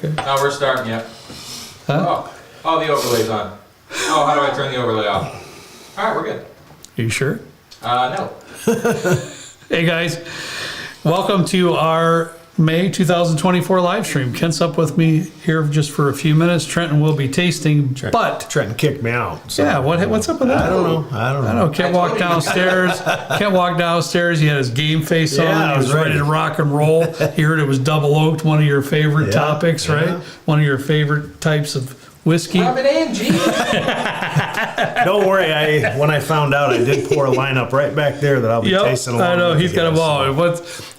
okay. Oh, we're starting, yep. Huh? Oh, the overlay's on. Oh, how do I turn the overlay off? All right, we're good. Are you sure? No. Hey guys, welcome to our May 2024 live stream. Kent's up with me here just for a few minutes. Trenton will be tasting, but Trenton kicked me out. So. yeah, what's up with that? I don't know. Kent walked downstairs. He had his game face on. Yeah, He was ready to rock and roll. He heard it was double oaked, one of your favorite topics, right? One of your favorite types of whiskey. Rub it in, G. Don't worry. When I found out, I did pour a lineup right back there that I'll be tasting along. I know with he's you got them guys, all.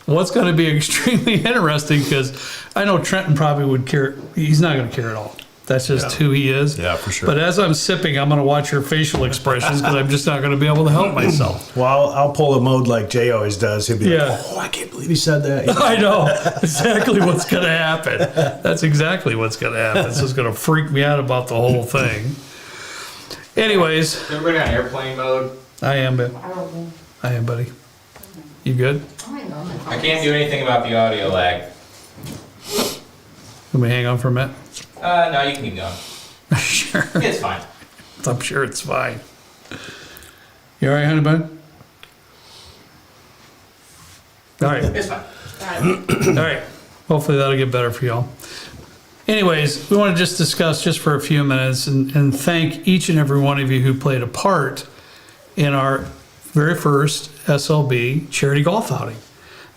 What's going to be extremely interesting, because I know Trenton probably would care. He's not going to care at all. That's just who he is. Yeah, for sure. But as I'm sipping, I'm going to watch your facial expressions, because I'm just not going to be able to help myself. Well, I'll pull a mode like Jay always does. He'll be like, "Oh, I can't believe he said that." I know exactly what's going to happen. That's exactly what's going to happen. This is going to freak me out about the whole thing. Anyways, Is everybody on airplane mode? I am, buddy. You good? I can't do anything about the audio lag. Let me hang on for a minute. No, you can keep going. Sure. It's fine. I'm sure it's fine. You all right, honey bun? All right. It's fine. All right. Hopefully that'll get better for y'all. Anyways, we want to just discuss just for a few minutes and thank each and every one of you who played a part in our very first SLB charity golf outing.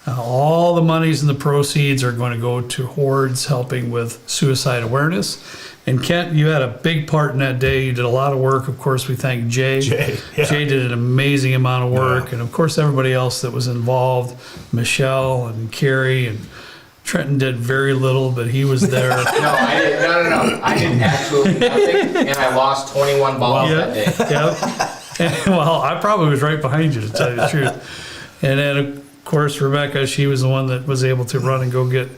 All the monies and the proceeds are going to go to Hordes helping with suicide awareness. And Kent, you had a big part in that day. You did a lot of work. Of course, we thank Jay. Jay did an amazing amount of work. And of course, everybody else that was involved, Michelle and Carrie, and Trenton did very little, but he was there. No, I didn't. No. I did absolutely nothing, and I lost 21 balls that day. Yep. Well, I probably was right behind you, to tell you the truth. And then, of course, Rebecca, she was the one that was able to run and go get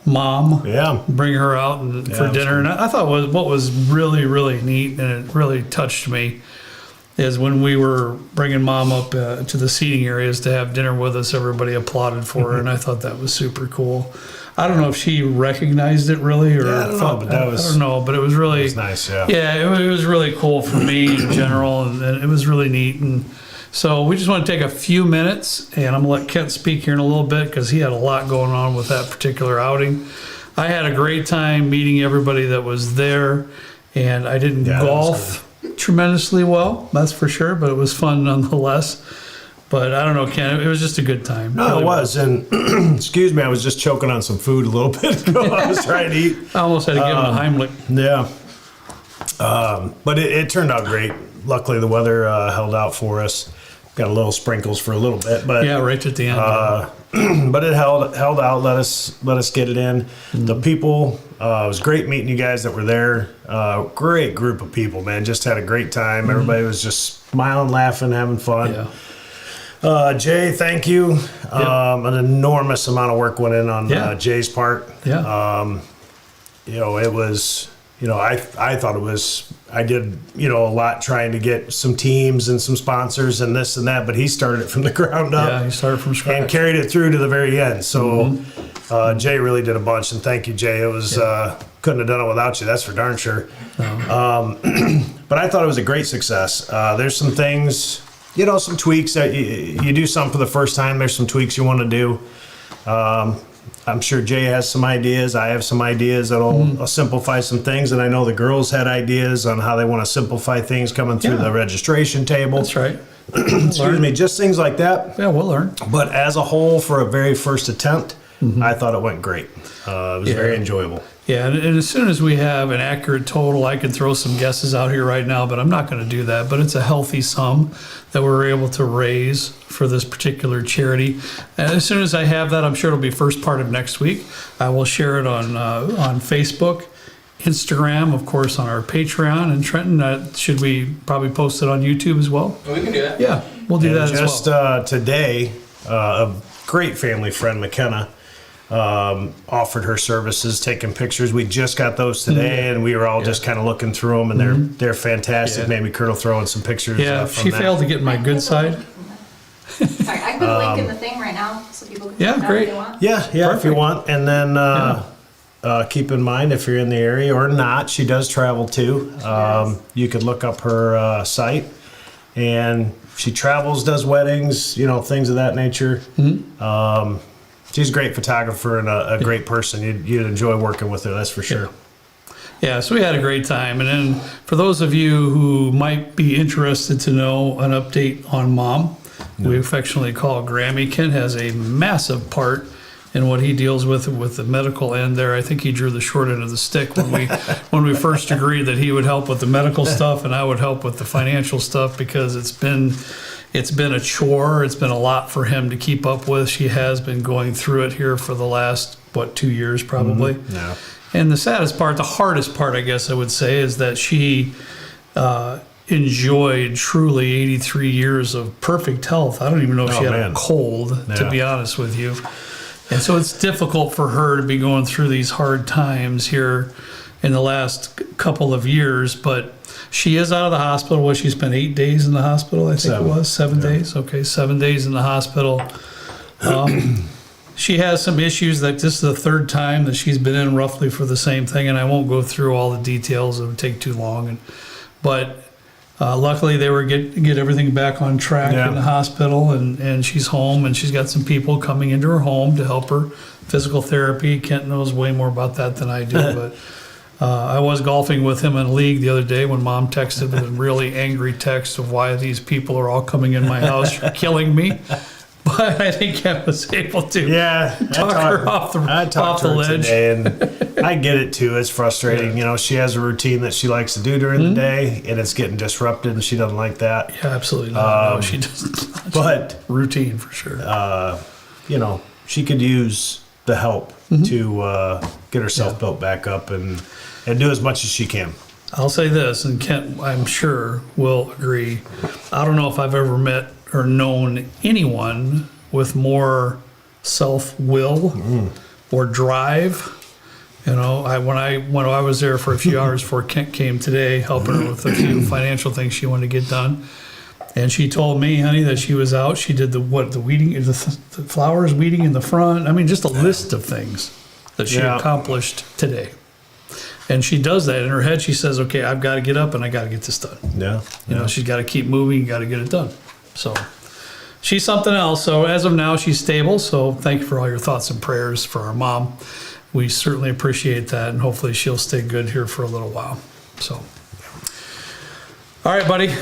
Mom. Yeah. Bring her out for dinner. And I thought what was really, really neat, and it really touched me, is when we were bringing Mom up to the seating areas to have dinner with us, everybody applauded for her, and I thought that was super cool. I don't know if she recognized it really, or I don't know, but that was, I don't know, but it was really nice. It was really cool for me in general, and it was really neat. And so we just want to take a few minutes, and I'm gonna let Kent speak here in a little bit, because he had a lot going on with that particular outing. I had a great time meeting everybody that was there, and I didn't golf tremendously well, that's for sure, but it was fun nonetheless. But I don't know, Ken, it was just a good time. No, it was. And excuse me, I was just choking on some food a little bit ago. I was trying to eat. I almost had to give him a Heimlich. Yeah. But it turned out great. Luckily, the weather held out for us. Got a little sprinkles for a little bit, but yeah, right at the end. But it held out. Let us get it in. The people. It was great meeting you guys that were there. Great group of people, man. Just had a great time. Everybody was just smiling, laughing, having fun. Yeah. Jay, thank you. An enormous amount of work went in on Jay's part. Yeah. It was. I thought it was. I did, a lot trying to get some teams and some sponsors and this and that, but he started it from the ground up. Yeah, he started from scratch and carried it through to the very end. So Jay really did a bunch, and thank you, Jay. It was couldn't have done it without you. That's for darn sure. No. But I thought it was a great success. There's some things, some tweaks that you do something for the first time. There's some tweaks you want to do. I'm sure Jay has some ideas. I have some ideas that'll simplify some things. And I know the girls had ideas on how they want to simplify things coming through the registration table. That's right. Excuse me, just things like that. Yeah, we'll learn. But as a whole, for a very first attempt, I thought it went great. It was very enjoyable. Yeah, and as soon as we have an accurate total, I could throw some guesses out here right now, but I'm not going to do that. But it's a healthy sum that we're able to raise for this particular charity. And as soon as I have that, I'm sure it'll be first part of next week. I will share it on Facebook, Instagram, of course, on our Patreon. And Trenton, should we probably post it on YouTube as well? We can do that. Yeah, we'll do that as well. Just today, a great family friend, McKenna, offered her services, taking pictures. We just got those today, and we were all just kind of looking through them, and they're fantastic. Maybe Kurt will throw in some pictures. Yeah, from she that. failed to get my good side. Sorry, I can put a link in the thing right now so people can check it out great. if they want. Yeah, Perfect. if you want. And then keep in mind if you're in the area or not. She does travel too. You could look up her site, and she travels, does weddings, things of that nature. She's a great photographer and a great person. You'd enjoy working with her, that's for sure. Yeah, so we had a great time. And then for those of you who might be interested to know an update on Mom, we affectionately call Grammy. Kent has a massive part in what he deals with the medical end there. I think he drew the short end of the stick when we first agreed that he would help with the medical stuff and I would help with the financial stuff, because it's been a chore. It's been a lot for him to keep up with. She has been going through it here for the last 2 years probably. Yeah. And the saddest part, the hardest part, I guess I would say, is that she enjoyed truly 83 years of perfect health. I don't even know if she had a cold, to be honest with you. And so it's difficult for her to be going through these hard times here in the last couple of years. But she is out of the hospital. She spent 8 days in the hospital, I think it was. 7 days. Okay, 7 days in the hospital. She has some issues. Like, this is the third time that she's been in roughly for the same thing, and I won't go through all the details. It would take too long. But luckily, they were get everything back on track in the hospital, and she's home, and she's got some people coming into her home to help her. Physical therapy. Kent knows way more about that than I do. But I was golfing with him in a league the other day when Mom texted with a really angry text of why these people are all coming in my house. You're killing me. But I think Kent was able to talk her off the ledge. Today, and I get it too. It's frustrating. She has a routine that she likes to do during the day, and it's getting disrupted, and she doesn't like that. Yeah, absolutely not. No, she doesn't. But routine for sure. She could use the help to get herself built back up and do as much as she can. I'll say this, and Kent, I'm sure, will agree. I don't know if I've ever met or known anyone with more self-will or drive. When I was there for a few hours before Kent came today, helping her with a few financial things she wanted to get done. And she told me, honey, that she was out. She did the weeding, the flowers weeding in the front. I mean, just a list of things that she accomplished today. And she does that in her head. She says, okay, I've got to get up and I got to get this done. Yeah. She's got to keep moving, got to get it done. So she's something else. So as of now, she's stable. So thank you for all your thoughts and prayers for our mom. We certainly appreciate that. And hopefully she'll stay good here for a little while. So, all right, buddy.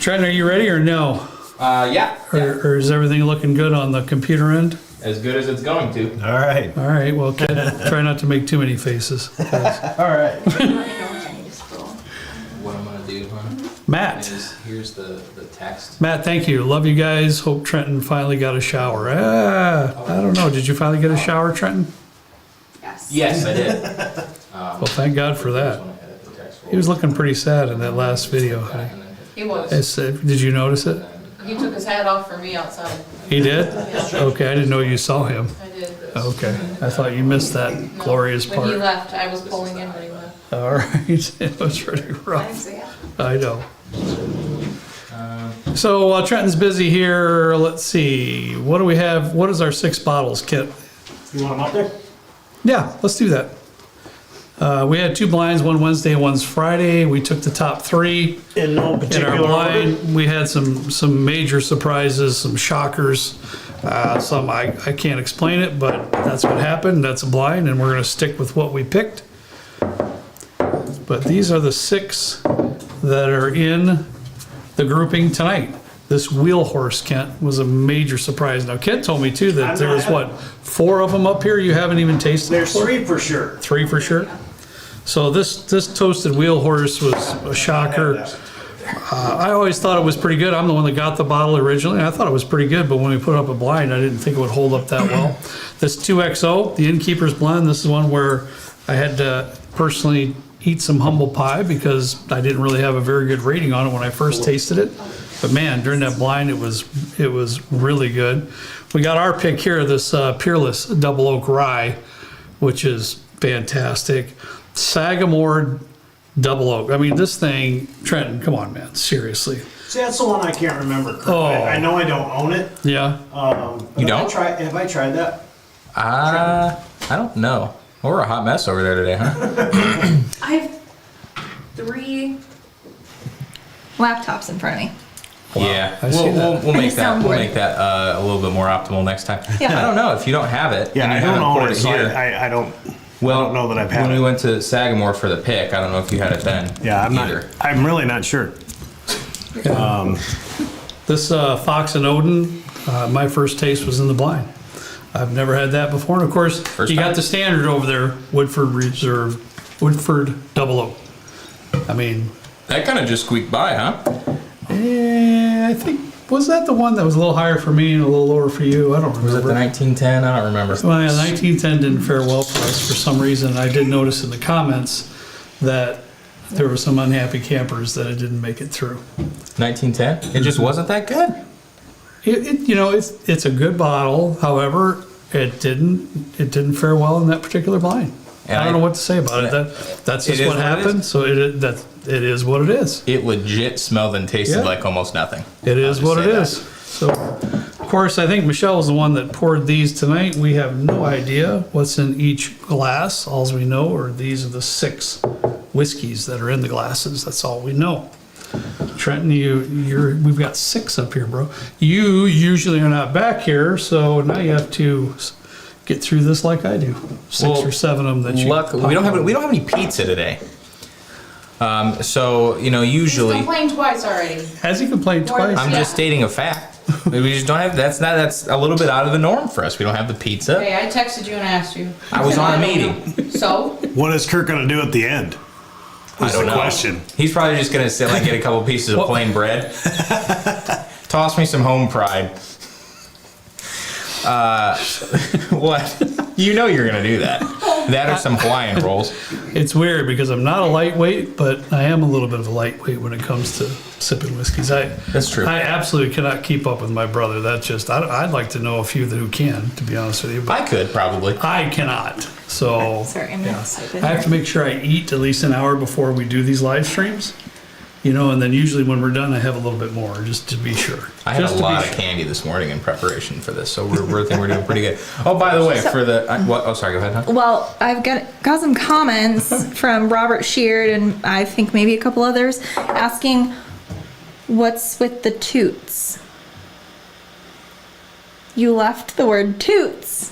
Trenton, are you ready or no? Yeah. Or is everything looking good on the computer end? As good as it's going to. All right. All right. Well, try not to make too many faces. All right. What I'm going to do, huh? Matt. Here's the text. Matt, thank you. Love you guys. Hope Trenton finally got a shower. I don't know. Did you finally get a shower, Trenton? Yes, I did. Well, thank God for that. He was looking pretty sad in that last video. Honey. He was. Did you notice it? He took his hat off for me outside. He did? Okay, I didn't know you saw him. I did. Okay, I thought you missed that glorious part. When he left, I was pulling in when he left. All right, it was pretty rough. I know. So while Trenton's busy here, let's see. What do we have? What is our 6 bottles, Kit? You want them up there? Yeah, let's do that. We had 2 blinds, one Wednesday and one's Friday. We took the top 3 In no in particular our blind. order. We had some major surprises, some shockers. Some I can't explain it, but that's what happened. That's a blind, and we're going to stick with what we picked. But these are the 6 that are in the grouping tonight. This wheel horse, Kent, was a major surprise. Now, Kent told me too that there was 4 of them up here you haven't even tasted. There's before? 3 for sure. 3 for sure. So this toasted wheel horse was a shocker. I always thought it was pretty good. I'm the one that got the bottle originally. I thought it was pretty good, but when we put up a blind, I didn't think it would hold up that well. This 2XO, the Innkeeper's Blend, this is one where I had to personally eat some humble pie because I didn't really have a very good rating on it when I first tasted it. But man, during that blind, it was really good. We got our pick here, this Peerless Double Oak Rye, which is fantastic. Sagamore Double Oak. I mean, this thing, Trenton, come on, man, seriously. See, that's the one I can't remember. Oh. I know I don't own it. Yeah. You don't? Have I tried that? I don't know. Well, we're a hot mess over there today, huh? I have 3 laptops in front of me. Yeah, I see that. we'll make that Soundboard. a little bit more optimal next time. Yeah. I don't know if you don't have it. Yeah, and you I don't haven't own poured it, so here. I don't. Well, I don't know that I've had when it. we went to Sagamore for the pick, I don't know if you had it then. Yeah, I'm either. not. I'm really not sure. This Fox and Odin, my first taste was in the blind. I've never had that before. And of course, First you time? got the standard over there, Woodford Reserve, Woodford Double O. I mean, That kind of just squeaked by, huh? I think, was that the one that was a little higher for me and a little lower for you? I don't remember. Was it the 1910? I don't remember. Well, yeah, 1910 didn't fare well for us for some reason. I did notice in the comments that there were some unhappy campers that it didn't make it through. 1910? It just wasn't that good. It's a good bottle. However, it didn't fare well in that particular blind. And I don't know what to say about it. That's It just is what what it happened. is. So it is what it is. It legit smelled and tasted Yeah. like almost nothing. It is I'll just what it say that. is. So, of course, I think Michelle was the one that poured these tonight. We have no idea what's in each glass. All we know are these are the 6 whiskeys that are in the glasses. That's all we know. Trenton, we've got 6 up here, bro. You usually are not back here, so now you have to get through this like I do. 6 or 7 of them that you. We don't have any pizza today. So He's usually complained twice already. Has he complained More than- twice? I'm Yeah. just stating a fact. We just don't have that's a little bit out of the norm for us. We don't have the pizza. Hey, I texted you and asked you. I was on a don't meeting. know. So? What is Kirk going to do at the end? I don't the know. question. He's probably just gonna sit like get a couple pieces of plain bread. Toss me some home pride. What? You know you're gonna do that. That or some Hawaiian rolls. It's weird because I'm not a lightweight, but I am a little bit of a lightweight when it comes to sipping whiskeys. That's true. I absolutely cannot keep up with my brother. That's just, I'd like to know a few who can, to be honest with you. But I could probably. I cannot. So Sorry, I'm yeah. excited. I have to make sure I eat at least an hour before we do these live streams. And then usually when we're done, I have a little bit more just to be sure. I had Just a to be lot of sure. candy this morning in preparation for this, so we're thinking we're doing pretty good. Oh, by the way, for the what? Oh, sorry. Go ahead. Huh? Well, I've got some comments from Robert Sheard and I think maybe a couple others asking what's with the toots. You left the word toots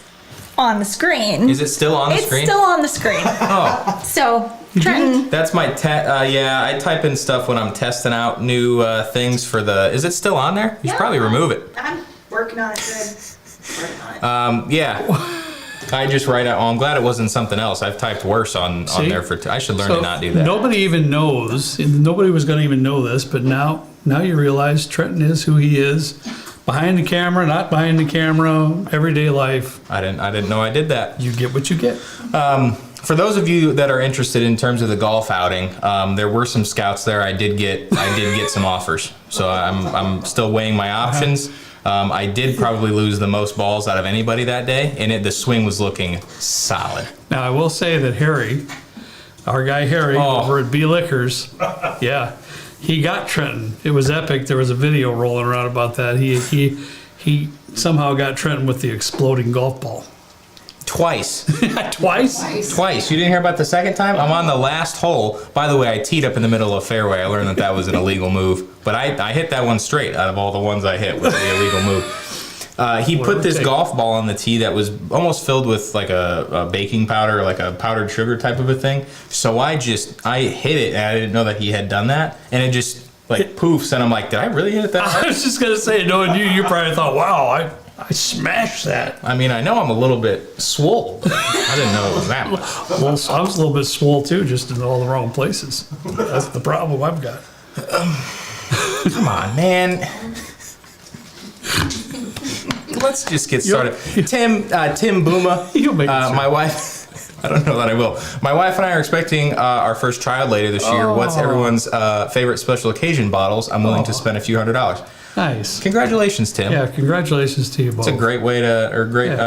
on the screen. Is it still on the it's screen? still on the screen. Oh, So, Trenton, that's my yeah. I type in stuff when I'm testing out new things for the. Is it still on there? You should probably remove it. I'm working on it good. Working on it. Yeah. I just write out. Oh, I'm glad it wasn't something else. I've typed worse on See? there for. I should learn So to not do that. Nobody even knows. Nobody was going to even know this, but now you realize Trenton is who he is. Behind the camera, not behind the camera, everyday life. I didn't know I did that. You get what you get. For those of you that are interested in terms of the golf outing, there were some scouts there. I did get some offers, so I'm still weighing my options. I did probably lose the most balls out of anybody that day, and the swing was looking solid. Now, I will say that Harry, our guy Harry, over at B Liquors, yeah, he got Trenton. It was epic. There was a video rolling around about that. He somehow got Trenton with the exploding golf ball. Twice. Twice? You didn't hear about the second time? I'm on the last hole. By the way, I teed up in the middle of a fairway. I learned that was an illegal move. But I hit that one straight out of all the ones I hit with the illegal move. He put this golf ball on the tee that was almost filled with like a baking powder, like a powdered sugar type of a thing. So I hit it, and I didn't know that he had done that. And it just like poofs, and I'm like, did I really hit it that hard? I was just going to say, knowing you probably thought, wow, I smashed that. I mean, I know I'm a little bit swole. I didn't know it was that much. Well, I was a little bit swole too, just in all the wrong places. That's the problem I've got. Come on, man. Let's just get started. Tim Booma, You'll make it through. my wife. I don't know that I will. My wife and I are expecting our first child later this year. What's everyone's favorite special occasion bottles? I'm willing to spend a few $100s. Nice. Congratulations, Tim. Yeah, congratulations to you both. It's a great way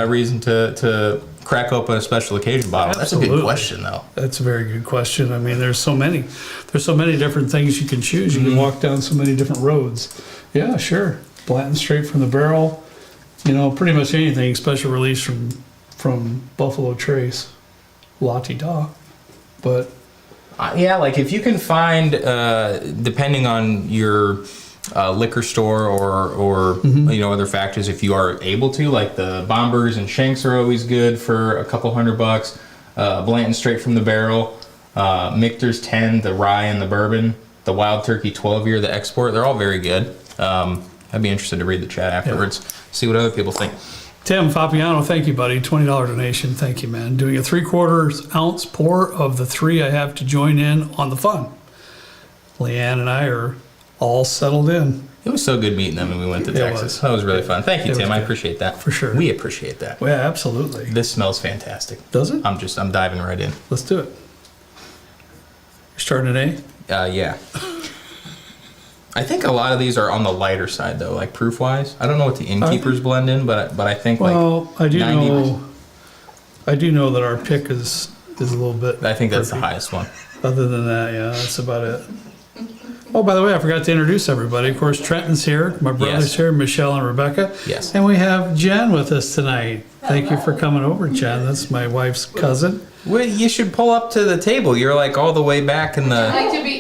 reason to crack open a special occasion bottle. That's a good Absolutely. question, though. That's a very good question. I mean, there's so many different things you can choose. You can walk down so many different roads. Yeah, sure. Blanton straight from the barrel. Pretty much anything special release from Buffalo Trace. la-ti-da. But Yeah, like if you can find, depending on your liquor store or other factors, if you are able to, like the Bombers and Shanks are always good for a couple $100. Blanton straight from the barrel, Michter's 10, the rye and the bourbon, the Wild Turkey 12-year, the export, they're all very good. I'd be interested to read the chat afterwards, see what other people think. Tim Fabiano, thank you, buddy. $20 donation. Thank you, man. Doing a 3/4 ounce pour of the 3 I have to join in on the fun. Leanne and I are all settled in. It was so good meeting them when we went to Texas. That was really fun. Thank you, It Tim. was I good. appreciate that. For sure. We appreciate that. Well, yeah, absolutely. This smells fantastic. Does it? I'm diving right in. Let's do it. You're starting at A? Yeah. I think a lot of these are on the lighter side though, like proof wise. I don't know what the innkeepers blend in, but I think Well, like I do 90 know. I do know that our pick is a little bit. I think that's the earthy. highest one. Other than that, yeah, that's about it. Oh, by the way, I forgot to introduce everybody. Of course, Trenton's here, my brother's Yes. here, Michelle and Rebecca. Yes. And we have Jen with us tonight. Thank you for coming over, Jen. That's my wife's cousin. Well, you should pull up to the table. You're like all the way back in the.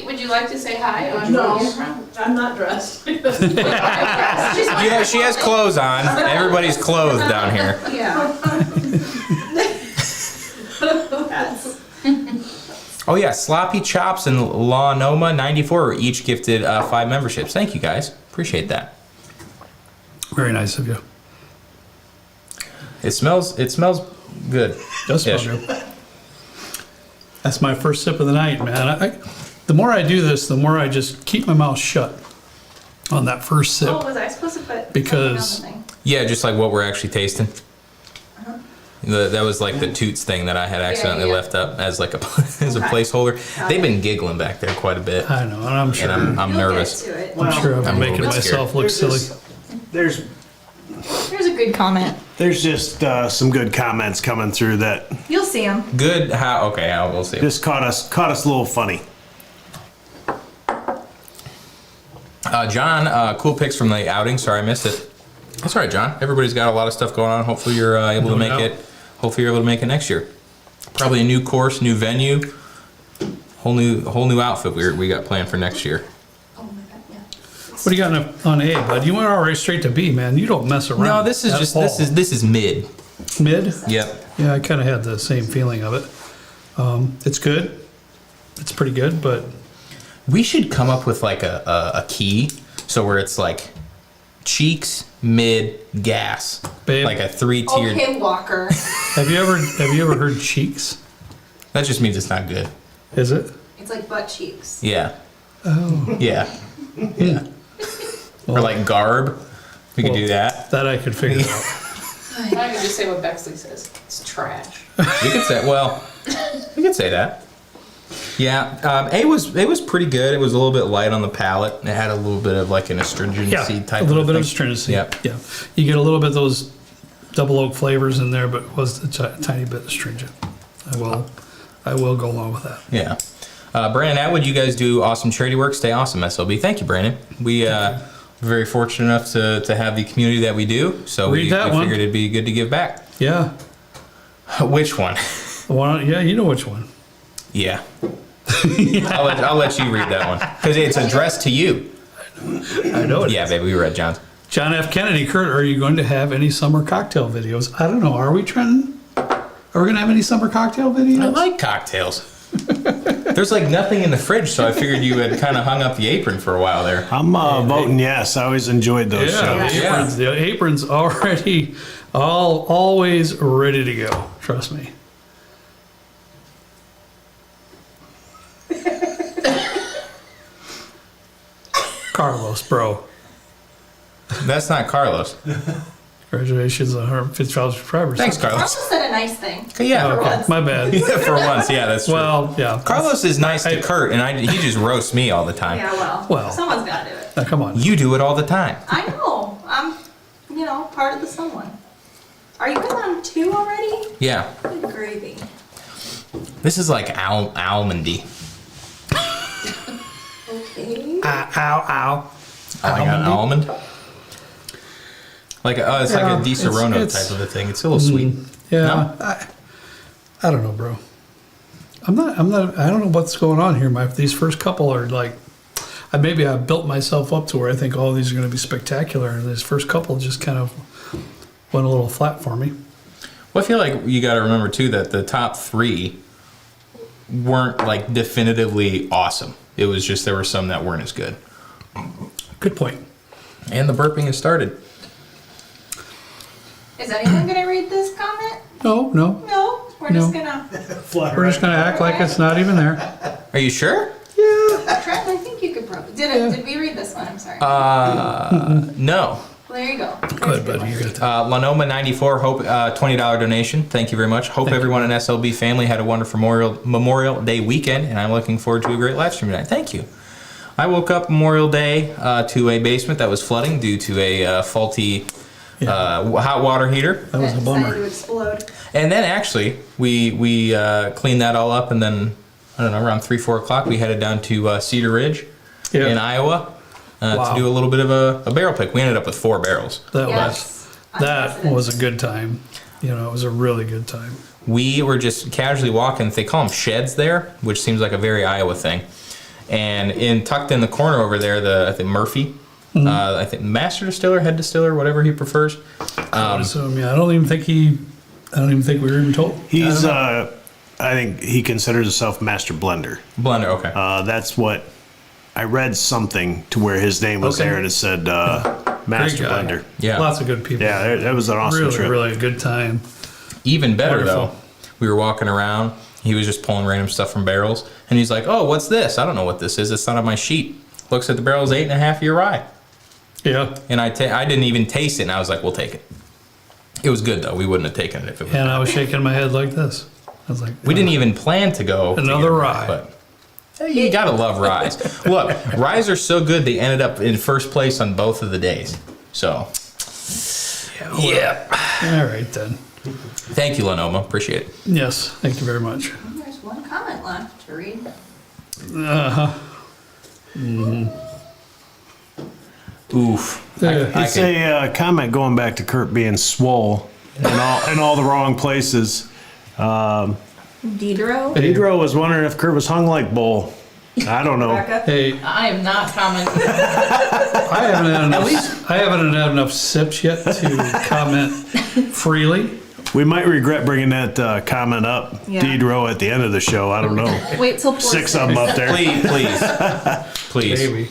Would you like to say hi on No. where you're from? I'm not dressed. Yeah, she has clothes on. Everybody's clothed down here. Yeah. Oh yeah, Sloppy Chops and La Noma 94 were each gifted 5 memberships. Thank you guys. Appreciate that. Very nice of you. It smells good. Does smell Ish. good. That's my first sip of the night, man. The more I do this, the more I just keep my mouth shut on that first sip. Oh, was I supposed to put Because- something on the thing? Yeah, just like what we're actually tasting. That was like the Toots thing that I had accidentally yeah. left up as like a as a placeholder. They've been giggling back there quite a bit, I know, and I'm sure. and I'm nervous. You'll get to it. I'm sure I'm I'm a making little bit myself look silly. There's There's a good comment. there's just some good comments coming through that You'll see them. Good. How? Okay. How we'll see. just caught us a little funny. John, cool pics from the outing. Sorry I missed it. That's all right, John. Everybody's got a lot of stuff going on. Hopefully you're able to make doubt. it. Hopefully you're able to make it next year. Probably a new course, new venue, whole new outfit we got planned for next year. Oh my god, yeah. What do you got on A, bud? You went all right straight to B, man. You don't mess around. No, this is at just all. this is mid. Mid? Yep. Yeah, I kind of had the same feeling of it. It's good. It's pretty good, but We should come up with like a key, so where it's like cheeks, mid, gas, Babe. like a 3-tiered. Okay, Walker. have you ever heard cheeks? That just means it's not good. Is it? It's like butt cheeks. Yeah. Oh. Yeah. Yeah. Or like garb. We could Well, do that. That I could figure out. I can just say what Bexley says. It's trash. We could say we could say that. Yeah. It was pretty good. It was a little bit light on the palate. It had a little bit of like an astringency Yeah, type. a little bit thing. of astringency. Yep. Yeah, you get a little bit of those double oak flavors in there, but it was a tiny bit astringent. I will go along with that. Yeah. Brandon Atwood, you guys do awesome charity work. Stay awesome, SLB. Thank you, Brandon. We very fortunate enough to have the community that we do. So we that one. figured it'd be good to give back. Yeah, Which one? the one. Yeah, you know which one. Yeah. I'll let you read that one because it's addressed to you. I know it. Yeah, baby, we read John's. John F. Kennedy, Kurt, are you going to have any summer cocktail videos? I don't know. Are we, Trenton? Are we going to have any summer cocktail videos? I like cocktails. There's like nothing in the fridge, so I figured you had kind of hung up the apron for a while there. I'm voting yes. I always enjoyed those Yeah, shows. the apron's already always ready to go. Trust me. Carlos, bro. That's not Carlos. Congratulations on her 50,000 subscribers. Thanks, Carlos Carlos. said a nice thing. Yeah. Okay, my bad. Yeah, for once, yeah, that's true. Well, yeah. Carlos is nice to Kurt, and he just roasts me all the time. Yeah, Well. someone's got to do it. Now, come on. You do it all the time. I know. I'm, part of the someone. Are you guys on 2 already? Yeah. Good gravy. This is like almondy. Okay. Ow. Oh my god, almond? Like it's like Yeah, a Di Serono it's- type of a thing. It's a little sweet. Yeah. No? I don't know, bro. I'm not, I don't know what's going on here. These first couple are like, maybe I built myself up to where I think all these are going to be spectacular. And these first couple just kind of went a little flat for me. Well, I feel like you got to remember too that the top 3 weren't like definitively awesome. It was just there were some that weren't as good. Good point. And the burping has started. Is anyone gonna read this comment? No. No, we're just gonna. We're just going to act like it's not even there. Are you sure? Trent, I think you could probably. Did we read this one? I'm sorry. No. Well, there you go. Good, buddy. You got that. Lanoma 94, hope $20 donation. Thank you very much. Hope everyone in SLB family had a wonderful Memorial Day weekend, and I'm looking forward to a great live stream tonight. Thank you. I woke up Memorial Day to a basement that was flooding due to a faulty hot water heater. That was a bummer. Decided to explode. And then actually, we cleaned that all up, and then, I don't know, around 3, 4 o'clock, we headed down to Cedar Ridge in Iowa Wow. to do a little bit of a barrel pick. We ended up with 4 barrels. That was a good time. You know, it was a really good time. We were just casually walking. They call them sheds there, which seems like a very Iowa thing. And tucked in the corner over there, I think Murphy, I think master distiller, head distiller, whatever he prefers. I would assume, I don't even think we were even told. He's, I think he considers himself master blender. Blender, okay. That's what I read something to where his name was there and it said master Great guy. blender. Yeah. Lots of good people. Yeah, that was an awesome really, trip. really a good time. Even better Wonderful. though, we were walking around. He was just pulling random stuff from barrels, and he's like, "Oh, what's this? I don't know what this is. It's not on my sheet." Looks at the barrel's 8.5 year rye, Yeah. and I didn't even taste it, and I was like, "We'll take it." It was good though. We wouldn't have taken it if it was. And I was shaking my head like this. I was like, We didn't even plan to go to Another get rye. but hey, you gotta love ryes. Look, ryes are so good they ended up in first place on both of the days. So, yeah. All right then. Thank you, Lenoma. Appreciate it. Yes, thank you very much. There's one comment left to read. Oof. Yeah. It's a comment going back to Kurt being swole in all the wrong places. Diderot. Pedro was wondering if Kurt was hung like Bull. I don't know. Rebecca. Hey, I am not commenting. I haven't had enough sips yet to comment freely. We might regret bringing that comment up, Yeah. Deidro, at the end of the show. I don't know. Wait till 6 of them up there. Please. Maybe.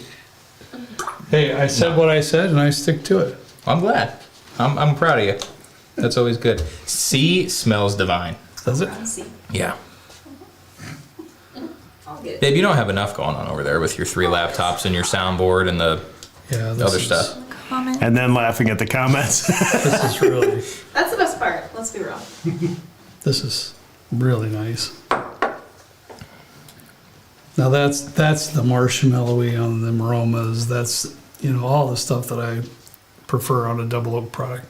Hey, I said what I said and I stick to it. I'm glad. I'm proud of you. That's always good. C smells divine. Does it? Let's see. Yeah. I'll get it. Babe, you don't have enough going on over there with your 3 laptops and your soundboard and the Yeah. other stuff. Comment. And then laughing at the comments. This is really, That's the best part. Let's be real. this is really nice. Now that's the marshmallowy on the aromas. That's, all the stuff that I prefer on a double oak product.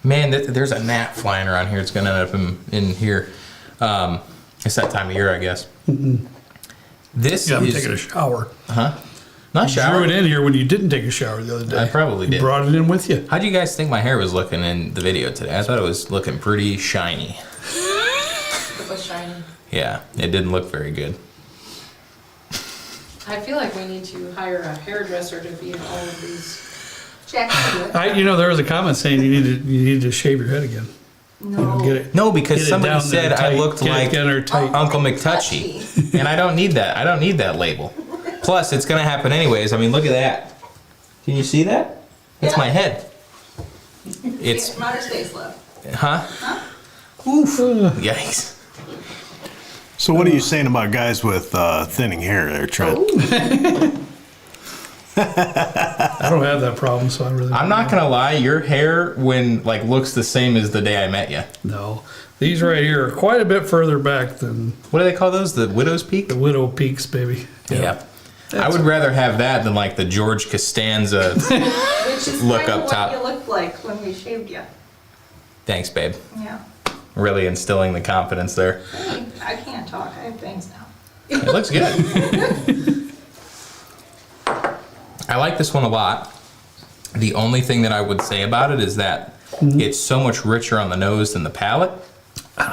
Man, there's a gnat flying around here. It's going to end up in here. It's that time of year, I guess. This Yeah, I'm is... taking a shower. Not Drew shower. it in here when you didn't take a shower the other day. I probably You did. brought it in with you. How do you guys think my hair was looking in the video today? I thought it was looking pretty shiny. It was shiny. Yeah, it didn't look very good. I feel like we need to hire a hairdresser to be in all of these. Jack. There was a comment saying you need to shave your head again. No. Get it. No, because Get it somebody down there said I tight. looked Get it like down there tight. Uncle McTouchy. And I don't need that. I don't need that label. Plus, it's going to happen anyways. I mean, look at that. Can you see that? That's my head. It's... Mother's Day's love. Huh? Oof. Yikes. So what are you saying about guys with thinning hair there, Trent? I don't have that problem, so I really. I'm not going to lie. Your hair, looks the same as the day I met you. No, these right here are quite a bit further back than What do they call those? The widow's peak? the Widow Peaks, baby. Yeah. I would rather have that than the George Costanza. Which is Look kind up of top. what you looked like when we shaved you. Thanks, babe. Yeah. Really instilling the confidence there. Hey, I can't talk. I have bangs now. It looks good. I like this one a lot. The only thing that I would say about it is that it's so much richer on the nose than the palate.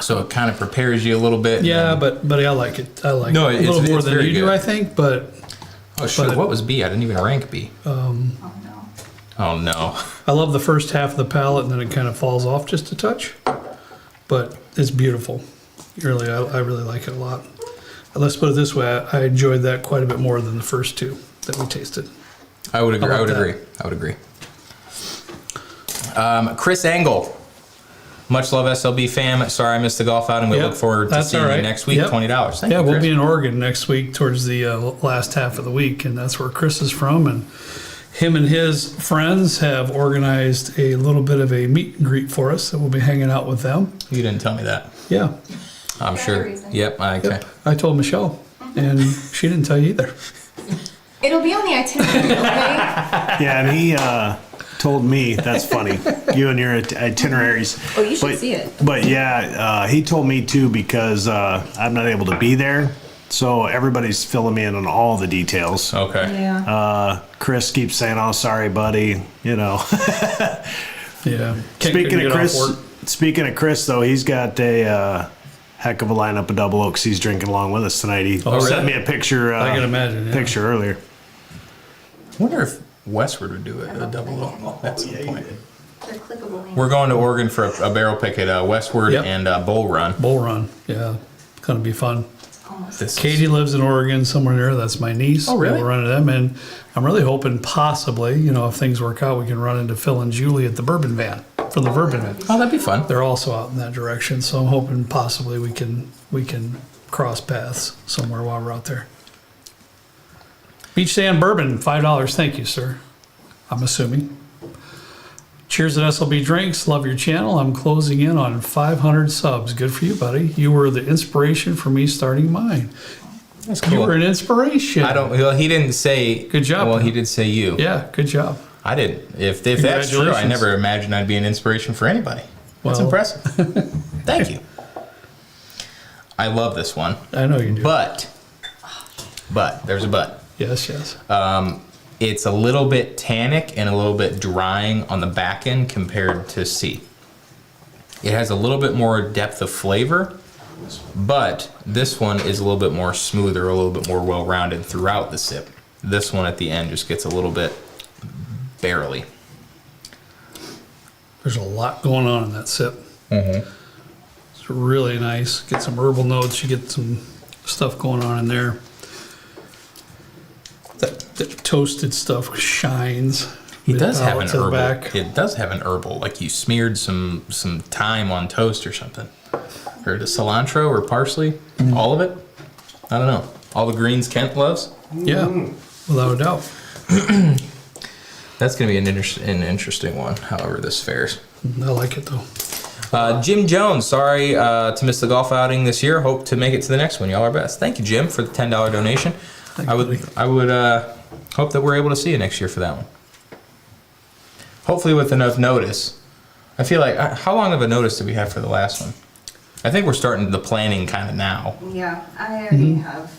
So it kind of prepares you a little bit. Yeah, and then- but I like it. I like No, it a it's- little more it's than very you do, good. I think. But Oh, shoot. but- What was B? I didn't even rank B. Oh no. Oh, no. I love the first half of the palette, and then it kind of falls off just a touch. But it's beautiful. Really, I really like it a lot. Let's put it this way: I enjoyed that quite a bit more than the first two that we tasted. I would agree. How I would about agree. I would agree. Chris Engel. Much love, SLB fam. Sorry I missed the golf outing. We Yep, look forward to that's seeing all right. you next week. Yep. $20. Thank Yeah, you, we'll Chris. be in Oregon next week towards the last half of the week, and that's where Chris is from. And him and his friends have organized a little bit of a meet and greet for us, that we'll be hanging out with them. You didn't tell me that. Yeah, I'm sure. reason. Yep. Okay. yep. I told Michelle, and she didn't tell you either. It'll be on the itinerary, okay? Yeah, and he told me, that's funny, you and your itineraries. Oh, you should But- see it. But yeah, he told me too because I'm not able to be there. So everybody's filling me in on all the details. Okay. Yeah. Chris keeps saying, "Oh, sorry, buddy." You know. Yeah. Speaking of Chris, though, he's got a heck of a lineup of double oaks he's drinking along with us tonight. He Oh, sent really? me a picture. I can imagine. Yeah. Picture earlier. I wonder if Westward would do a double O at some point. They're clickable. names. We're going to Oregon for a barrel pick at Westward Yep. and Bull Run. Bull Run. Yeah, it's gonna be fun. This is- Katie lives in Oregon somewhere there. That's my niece. Oh, really? We'll run into them, and I'm really hoping possibly, if things work out, we can run into Phil and Julie at the Bourbon Van from the Bourbon Van. Oh, that'd be fun. They're also out in that direction, so I'm hoping possibly we can cross paths somewhere while we're out there. Beach Sand Bourbon, $5. Thank you, sir. I'm assuming. Cheers at SLB Drinks. Love your channel. I'm closing in on 500 subs. Good for you, buddy. You were the inspiration for me starting mine. That's You cool. were an inspiration. I don't. Well, he didn't say. Good job, Well, man. he did say you. Yeah, good job. I didn't. If that's true, I Congratulations. never imagined I'd be an inspiration for anybody. That's Well- impressive. Thank you. I love this one, I know you do. but there's a but. Yes, yes. It's a little bit tannic and a little bit drying on the back end compared to C. It has a little bit more depth of flavor, but this one is a little bit more smoother, a little bit more well-rounded throughout the sip. This one at the end just gets a little bit barely. There's a lot going on in that sip. It's really nice. Get some herbal notes. You get some stuff going on in there. That toasted stuff shines. It does have an to the herbal. back. It does have an herbal, like you smeared some thyme on toast or something, or the cilantro or parsley. All of it. I don't know. All the greens Kent loves. Yeah, without a doubt. That's gonna be an interesting one. However, this fares. I like it though. Jim Jones, sorry to miss the golf outing this year. Hope to make it to the next one. Y'all are best. Thank you, Jim, for the $10 donation. Thanks, I would buddy. hope that we're able to see you next year for that one. Hopefully with enough notice. I feel like how long of a notice did we have for the last one? I think we're starting the planning kind of now. Yeah, I already have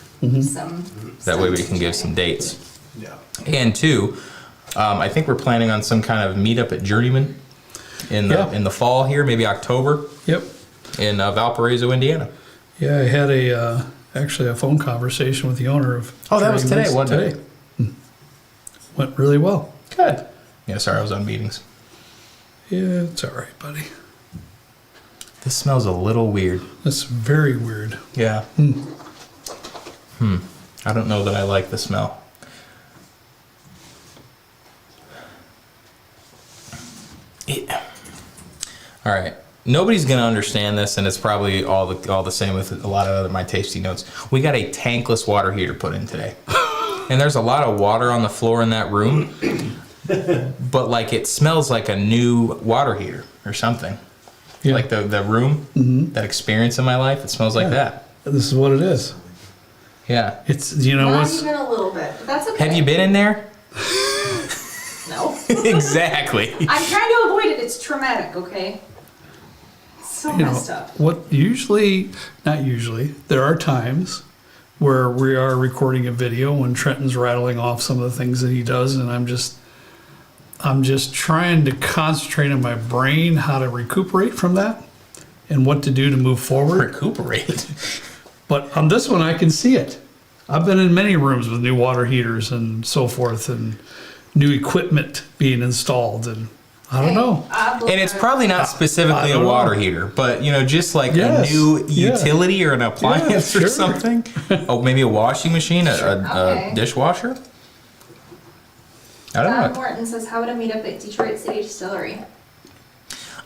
some. That way we can give some dates. Yeah. And two, I think we're planning on some kind of meetup at Journeyman in Yeah. the fall here, maybe October Yep. in Valparaiso, Indiana. Yeah, I had actually a phone conversation with the owner of. Oh, that was today, Journeyman's wasn't it? today. Went really well. Good. Yeah, sorry, I was on meetings. Yeah, it's all right, buddy. This smells a little weird. That's very weird. Yeah. I don't know that I like the smell. All right. Nobody's gonna understand this, and it's probably all the same with a lot of other my tasty notes. We got a tankless water heater put in today, and there's a lot of water on the floor in that room. But like it smells like a new water heater or something. Yeah. Like the room, that experience in my life, it smells like Yeah. that. This is what it is. Yeah. It's Not what's even a little bit, but that's okay. Have you been in there? No. Exactly. I'm trying to avoid it. It's traumatic, okay? It's so messed up. what not usually, there are times where we are recording a video when Trenton's rattling off some of the things that he does, and I'm just trying to concentrate in my brain how to recuperate from that. and what to do to move forward. Recuperate. But on this one, I can see it. I've been in many rooms with new water heaters and so forth, and new equipment being installed, and I don't know. And it's probably not specifically I a don't water know. heater, but just like Yes, a new yeah. utility or an appliance Yeah, or sure. something. Oh, maybe a washing machine, Okay. a dishwasher. I don't Tom know. Morton says, how would I meet up at Detroit City Distillery?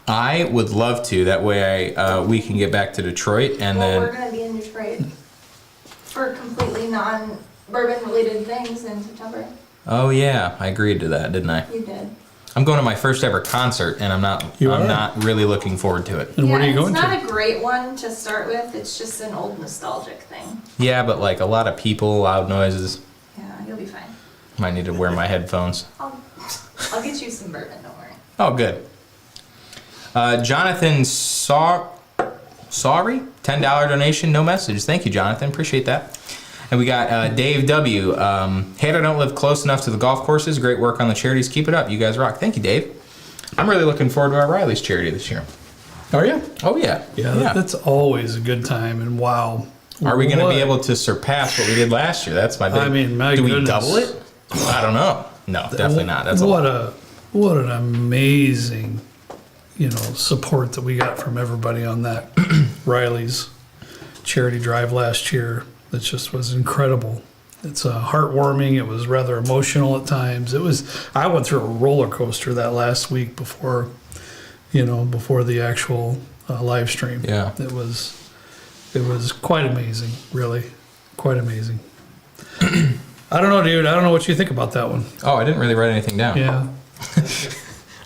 I would love to. That way, we can get back to Detroit, and Well, we're then going to be in Detroit for completely non-bourbon related things in September. oh yeah, I agreed to that, didn't I? You did. I'm going to my first ever concert, and I'm You are? not really looking forward to it. And where are you going It's not to? a great one to start with. It's just an old nostalgic thing. Yeah, but like a lot of people, loud noises. Yeah, you'll be fine. Might need to wear my headphones. I'll get you some bourbon, don't worry. Oh, good. Jonathan sorry, $10 donation, no message. Thank you, Jonathan. Appreciate that. And we got Dave W. Hey, I don't live close enough to the golf courses. Great work on the charities. Keep it up. You guys rock. Thank you, Dave. I'm really looking forward to our Riley's charity this year. Are you? Oh, yeah. Yeah, that's always a good time, and wow. Are we going to What- be able to surpass what we did last year? That's my big... I mean, my Do we goodness. double it? I don't know. No, definitely not. That's a lot. What an amazing, support that we got from everybody on that Riley's charity drive last year. It just was incredible. It's heartwarming. It was rather emotional at times. I went through a roller coaster that last week before the actual live stream. Yeah. It was quite amazing, really, quite amazing. I don't know, dude. I don't know what you think about that one. Oh, I didn't really write anything down. Yeah.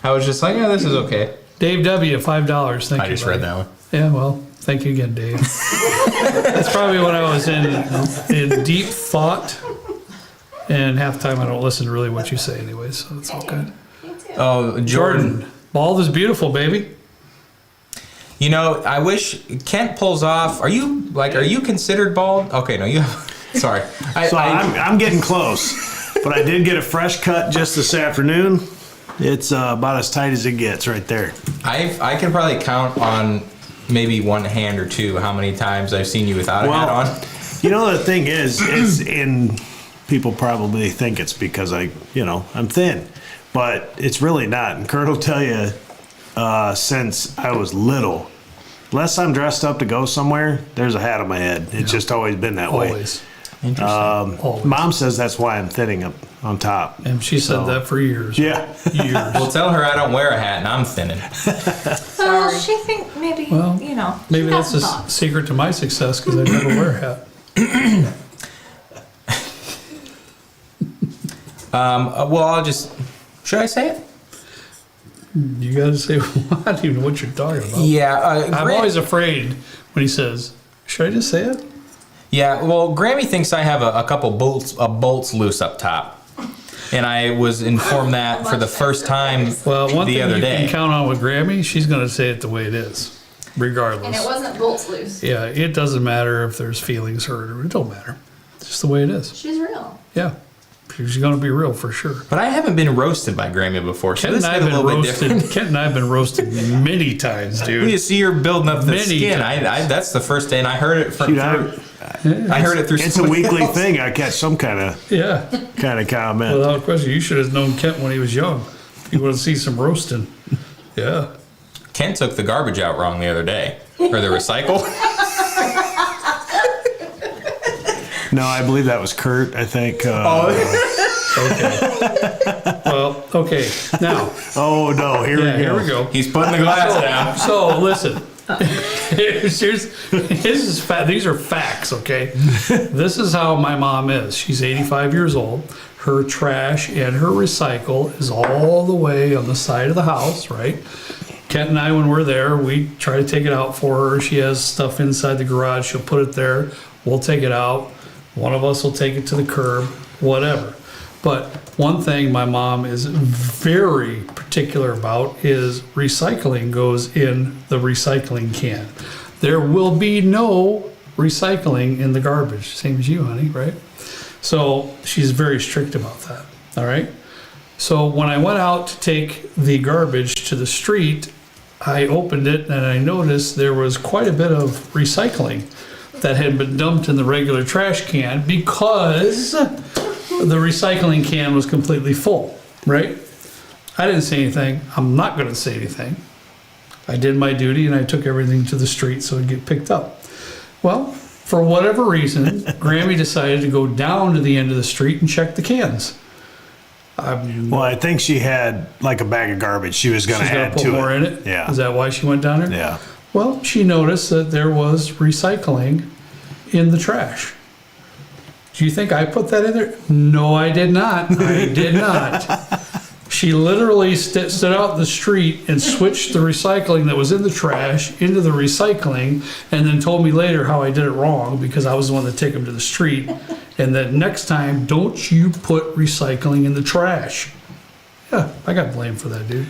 I was just like, yeah, this is okay. Dave W, $5. Thank you. I just buddy. read that one. Yeah, well, thank you again, Dave. That's probably when I was in deep thought, and half the time I don't listen to really what you say anyway, so it's all good. Me too. Oh, Jordan. Bald is beautiful, baby. I wish Kent pulls off. Are you considered bald? Okay, no, you have. Sorry. I'm getting close, but I did get a fresh cut just this afternoon. It's about as tight as it gets right there. I can probably count on maybe one hand or two how many times I've seen you without a hat on. The thing is people probably think it's because I'm thin, but it's really not. And Kurt will tell you, since I was little, unless I'm dressed up to go somewhere, there's a hat on my head. It's just always been that way. Always. Interesting. Always. Mom says that's why I'm thinning up on top. And she said that for years. Yeah. Years. Well, tell her I don't wear a hat and I'm thinning. Well, she think maybe, Well, she Maybe got that's the some thoughts. secret to my success, because I never wear a hat. Should I say it? You got to say, I don't even know what you're talking about. Yeah. I'm always afraid when he says, should I just say it? Yeah, well, Grammy thinks I have a couple bolts loose up top. And I was informed that for the first time Well, one the thing other you day. can count on with Grammy, she's going to say it the way it is, regardless. And it wasn't bolts loose. Yeah, it doesn't matter if there's feelings hurt or it don't matter. It's just the way it is. She's real. Yeah, she's going to be real for sure. But I haven't been roasted by Grammy before, so Kent this and is I've a been little bit different. roasted. Kent and I've been roasted many times, You dude. see, you're building up the Many skin. times. That's the first day, and I heard it from. Dude, I heard it through. It's a somebody weekly else. thing. I catch some kind of comment. Without question, you should have known Kent when he was young. You want to see some roasting? Yeah. Ken took the garbage out wrong the other day, or the recycle. No, I believe that was Kurt. I think. Okay. Well, okay. Now, Oh no! here we go. He's putting the glass down. So listen, these are facts, okay? This is how my mom is. She's 85 years old. Her trash and her recycle is all the way on the side of the house, right? Kent and I, when we're there, we try to take it out for her. She has stuff inside the garage. She'll put it there. We'll take it out. One of us will take it to the curb, whatever. But one thing my mom is very particular about is recycling goes in the recycling can. There will be no recycling in the garbage. Same as you, honey, right? So she's very strict about that, all right? So when I went out to take the garbage to the street, I opened it and I noticed there was quite a bit of recycling that had been dumped in the regular trash can because the recycling can was completely full, right? I didn't say anything. I'm not going to say anything. I did my duty and I took everything to the street so it'd get picked up. Well, for whatever reason, Grammy decided to go down to the end of the street and check the cans. Well, I think she had like a bag of garbage she was going to She's gonna add put to more it. in it? Yeah. Is that why she went down there? Yeah. Well, she noticed that there was recycling in the trash. Do you think I put that in there? No, I did not. I did not. She literally stood out in the street and switched the recycling that was in the trash into the recycling, and then told me later how I did it wrong because I was the one that took them to the street. And that next time, don't you put recycling in the trash. Yeah, I got blamed for that, dude.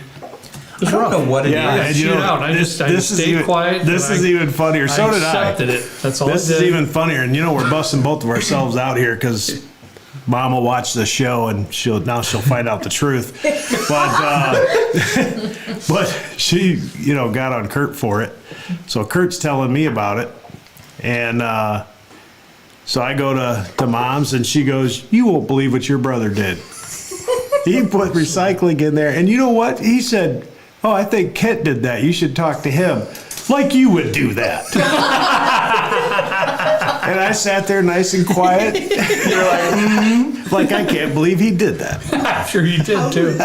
I don't know what it is. Yeah, and Shoot you know, out. I just stayed quiet. This and is I- even funnier. So did I. accepted it. That's all This I is did. even funnier, and you know we're busting both of ourselves out here because Mom will watch the show and she'll find out the truth. But she got on Kurt for it, so Kurt's telling me about it, and so I go to Mom's and she goes, "You won't believe what your brother did. He put recycling in there, and you know what? He said, 'Oh, I think Kent did that. You should talk to him.' Like you would do that." And I sat there nice and quiet. You're like, like I can't believe he did that. I'm sure you did too.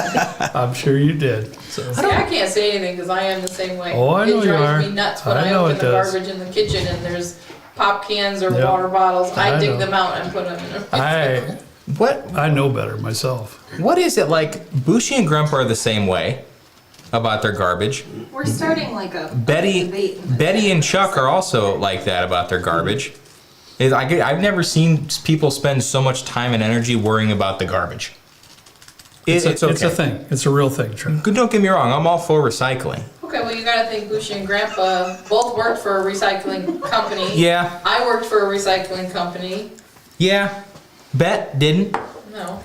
I'm sure you did. So. See, I can't say anything because I am the same way. Oh, I know it you drives are. me nuts when I I, know open it the does. garbage in the kitchen and there's pop cans or Yep. water bottles. I I dig know. them out and put them in a I know better myself. What is it like? Bushi and Grump are the same way about their garbage. We're starting like a Betty debate. and Chuck are also like that about their garbage. I've never seen people spend so much time and energy worrying about the garbage. It's okay. It's a thing. It's a real thing, Trent. Don't get me wrong. I'm all for recycling. Okay, well, you gotta think Bushi and Grandpa both worked for a recycling company. Yeah. I worked for a recycling company. Yeah. Bet didn't. No.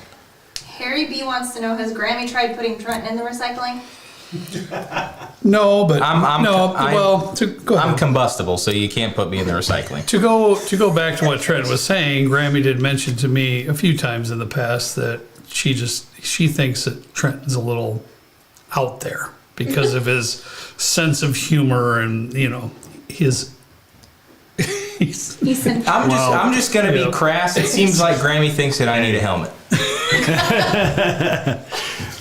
Harry B wants to know, has Grammy tried putting Trenton in the recycling? No, but I'm- no. I'm- Well, go ahead. I'm combustible, so you can't put me in the recycling. To go back to what Trent was saying, Grammy did mention to me a few times in the past that she thinks that Trenton's a little out there because of his sense of humor and his. He's in I'm just gonna be Yeah. crass. It seems like Grammy thinks that I need a helmet.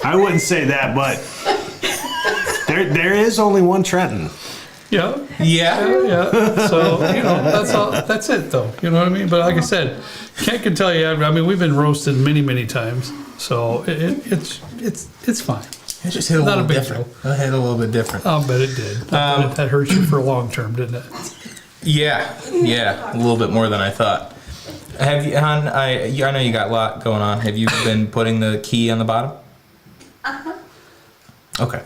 I wouldn't say that, but there is only one Trenton. Yeah. Yeah. Yeah. So that's all. That's it, though. You know what I mean? But like I said, Kent can tell you. I mean, we've been roasted many times, so it's fine. It just hit a Not little a big different. It hit a little bit different. I'll bet it did. That hurt you for long term, didn't it? Yeah, a little bit more than I thought. Have you, hon? I know you got a lot going on. Have you been putting the key on the bottom? Okay,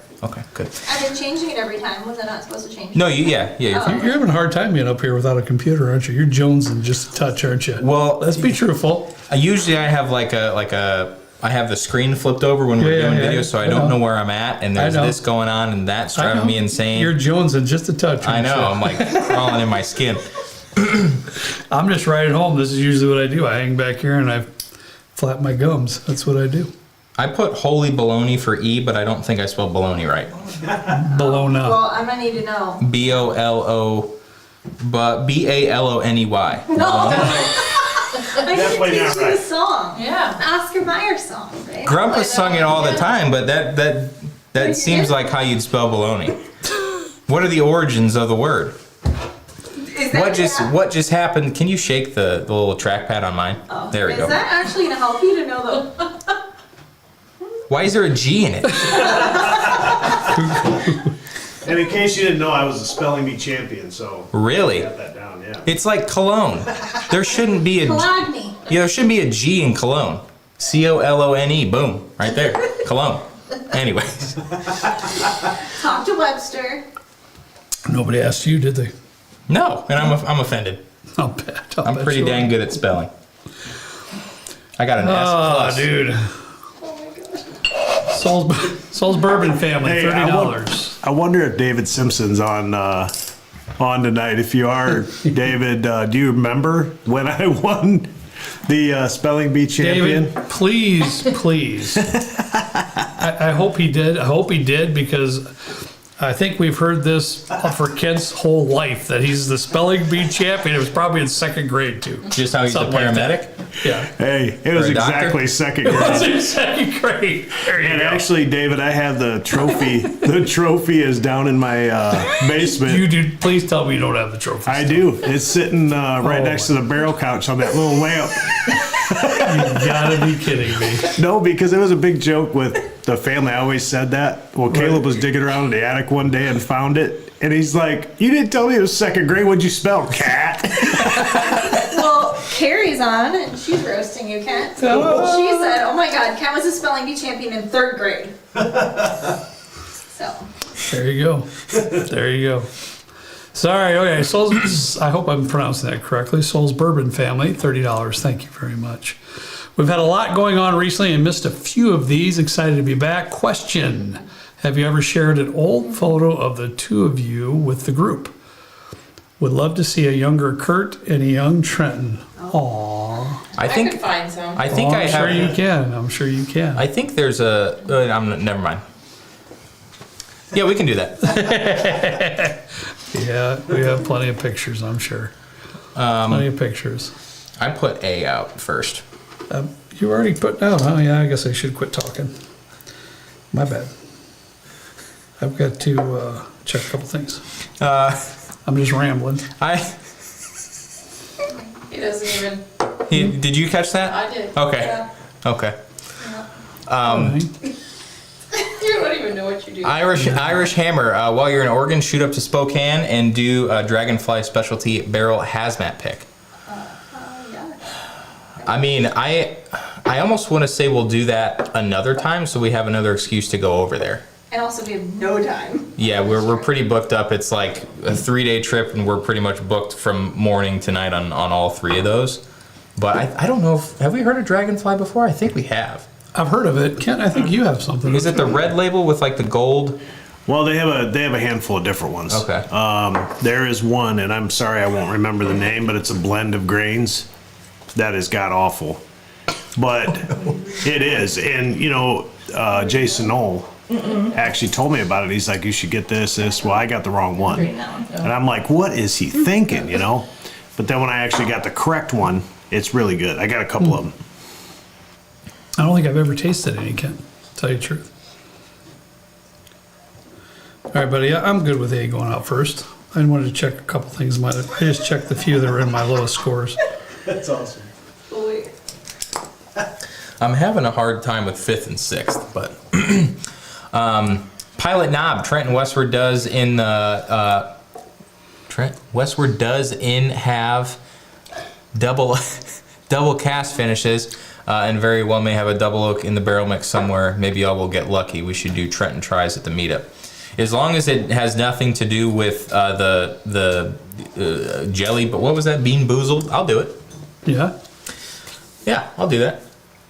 good. I've been changing it every time. Was I not supposed to change it? No, you're fine. You're having a hard time being up here without a computer, aren't you? You're jonesing just a touch, aren't you? Well, Let's be truthful. Usually I have I have the screen flipped over when we're Yeah, doing yeah, videos, so I I don't know. know where I'm at, and there's I know. this going on, and that's I driving know. me insane. You're jonesing just a touch. I aren't know. you? I'm like crawling in my skin. I'm just riding home. This is usually what I do. I hang back here and I flap my gums. That's what I do. I put holy baloney for E, but I don't think I spelled baloney right. Bologna. Well, I'm gonna need to know. BOLO, but BALONEY. I need to Definitely teach not you right. the song. Yeah. Oscar Mayer song, right? Grump has sung it all the time, but that seems like how you'd spell baloney. What are the origins of the word? Is that What just happened? Can you shake the little trackpad on mine? There we Is go. that actually gonna help you to know the? Why is there a G in it? And in case you didn't know, I was a spelling bee champion, so Really? got that down. Yeah. It's like cologne. There shouldn't be a Cologne. there shouldn't be a G in cologne. COLONE. Boom, right there. Cologne. Anyways, Talk to Webster. Nobody asked you, did they? no, and I'm offended. I'll bet. I'm pretty dang good at spelling. I got an S Oh, plus. dude. Saul's Bourbon family, Hey, I $30. want- I wonder if David Simpson's on tonight. If you are, David, do you remember when I won the spelling bee champion? David, please. I hope he did. I hope he did because I think we've heard this for Kent's whole life that he's the spelling bee champion. It was probably in second grade too. Just how he's Something a like that. paramedic? Yeah. Hey, it was a doctor? exactly second It was grade. in second grade. There you And go. actually, David, I have the trophy. The trophy is down in my basement. You do. Please tell me you don't have the trophy. I do. It's sitting right Oh. next to the barrel couch on that little lamp. You gotta be kidding me. No, because it was a big joke with the family. I always said that. Well, Caleb was digging around in the attic one day and found it. And he's like, "You didn't tell me it was second grade. What'd you spell, cat?" Well, Carrie's on, and she's roasting you, Kent. She said, "Oh my God, Kent was a spelling bee champion in 3rd grade." So. There you go. There you go. Sorry. Okay. Soul's, I hope I'm pronouncing that correctly. Soul's Bourbon Family, $30. Thank you very much. We've had a lot going on recently and missed a few of these. Excited to be back. Question: have you ever shared an old photo of the two of you with the group? Would love to see a younger Kurt and a young Trenton. Aww. I I think could find some. I think I I'm have. sure you can. I'm sure you can. I think there's a. Never mind. Yeah, we can do that. Yeah, we have plenty of pictures, I'm sure. Plenty of pictures. I put A out first. You already put out, huh? Yeah, I guess I should quit talking. My bad. I've got to check a couple things. I'm just rambling. He doesn't even, Did you catch that? I did. Okay. Yeah. Okay. You don't even know what you do. Irish Hammer. While you're in Oregon, shoot up to Spokane and do a Dragonfly Specialty Barrel Hazmat pick. Yeah. I mean, I almost want to say we'll do that another time so we have another excuse to go over there. And also, we have no time. Yeah, we're pretty booked up. It's like a 3-day trip, and we're pretty much booked from morning to night on all 3 of those. But I don't know have we heard of Dragonfly before? I think we have. I've heard of it. Kent, I think you have something. Is it the red label with like the gold? Well, they have a handful of different ones. Okay. There is one, and I'm sorry I won't remember the name, but it's a blend of grains that is god awful. But it is, and Jason Knoll actually told me about it. He's like, "You should get this." Well, I got the wrong one, and I'm like, "What is he thinking?" But then when I actually got the correct one, it's really good. I got a couple of them. I don't think I've ever tasted any, Kent, to tell you the truth. All right, buddy, I'm good with A going out first. I wanted to check a couple things. I just checked the few that were in my lowest scores. That's awesome. I'm having a hard time with 5th and 6th, but Pilot Knob, Trenton Westward does in have double cast finishes, and very well may have a double oak in the barrel mix somewhere. Maybe y'all will get lucky. We should do Trenton tries at the meetup. As long as it has nothing to do with the jelly, but what was that? Bean Boozled? I'll do it. Yeah? Yeah, I'll do that.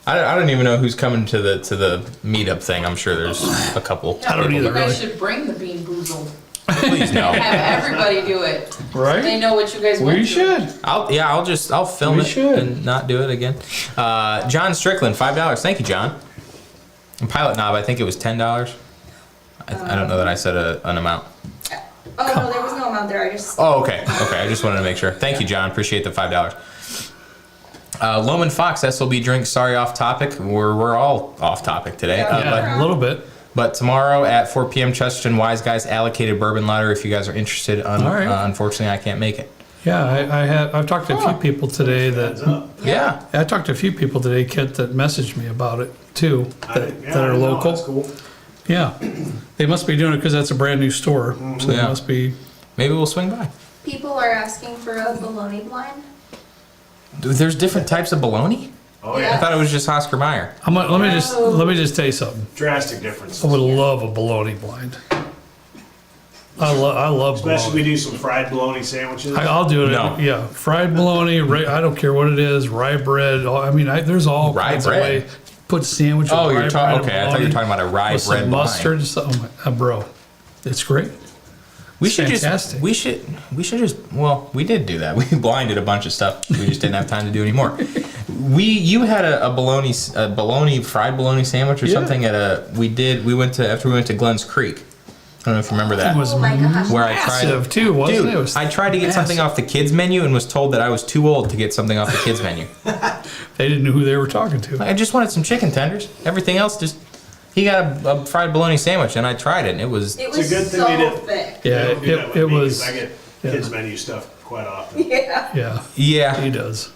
I don't even know who's coming to the meetup thing. I'm sure there's a couple. I don't either. You guys really. should bring the Bean Boozled. Please no. Have everybody do it. They Right? know what you guys went We through. should. I'll film We it should. and not do it again. John Strickland, $5. Thank you, John. And Pilot Knob, I think it was $10. I don't know that I said an amount. Oh, no, there was no amount there. I just. Oh, okay. Okay, I just wanted to make sure. Thank you, John. Appreciate the $5. Loman Fox, SLB Drinks. Sorry, off topic. We're all off topic today. Yeah, a little bit. But tomorrow at 4 p.m., Chesterton Wise Guys allocated bourbon lottery. If you guys are interested, All right. Unfortunately, I can't make it. Yeah, I've talked to a few people today that Yeah. I talked to a few people today, Kent, that messaged me about it too, that are local. That's cool. Yeah, they must be doing it because that's a brand new store, so they Yeah. must be. Maybe we'll swing by. People are asking for a bologna blind. There's different types of bologna? Oh I yeah, thought it was just Oscar Mayer. Let me just tell you something. drastic difference. I would love a bologna blind. I love Especially bologna. we do some fried bologna sandwiches. I'll do it. No. Yeah, fried bologna. I don't care what it is. Rye bread. There's all Rye kinds bread? of way. Put sandwich. Oh, with you're rye talking. bread Okay, and I thought you were bologna talking about a rye with some bread mustard blind. and stuff. Oh my, bro, It's great. We should fantastic. well, we did do that. We blinded a bunch of stuff. We just didn't have time to do anymore. You had a fried bologna sandwich or Yeah. something after we went to Glens Creek. I don't know if you remember that. It was Oh my gosh. where I tried massive too, wasn't Dude, it? It was I tried to get something massive. off the kids menu and was told that I was too old to get something off the kids menu. They didn't know who they were talking to. I just wanted some chicken tenders. Everything else he got a fried bologna sandwich and I tried it and it was It It's was a good thing so we didn't. thick. Yeah, Don't do that with it me, 'cause was. I get yeah. kids menu stuff quite often. Yeah. Yeah, yeah. he does.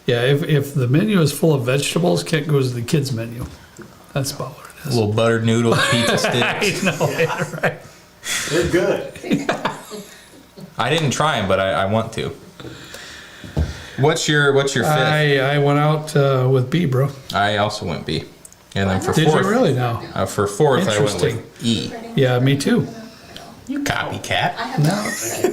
Yeah, if the menu is full of vegetables, Kent goes to the kids menu. That's about what it is. Little buttered noodles, pizza I sticks. know, right? They're good. I didn't try them, but I want to. What's your fifth? I went out with B, bro. I also went B, and then for Did fourth, you really now? for fourth I went Interesting. with E. Yeah, me too. You copycat. I have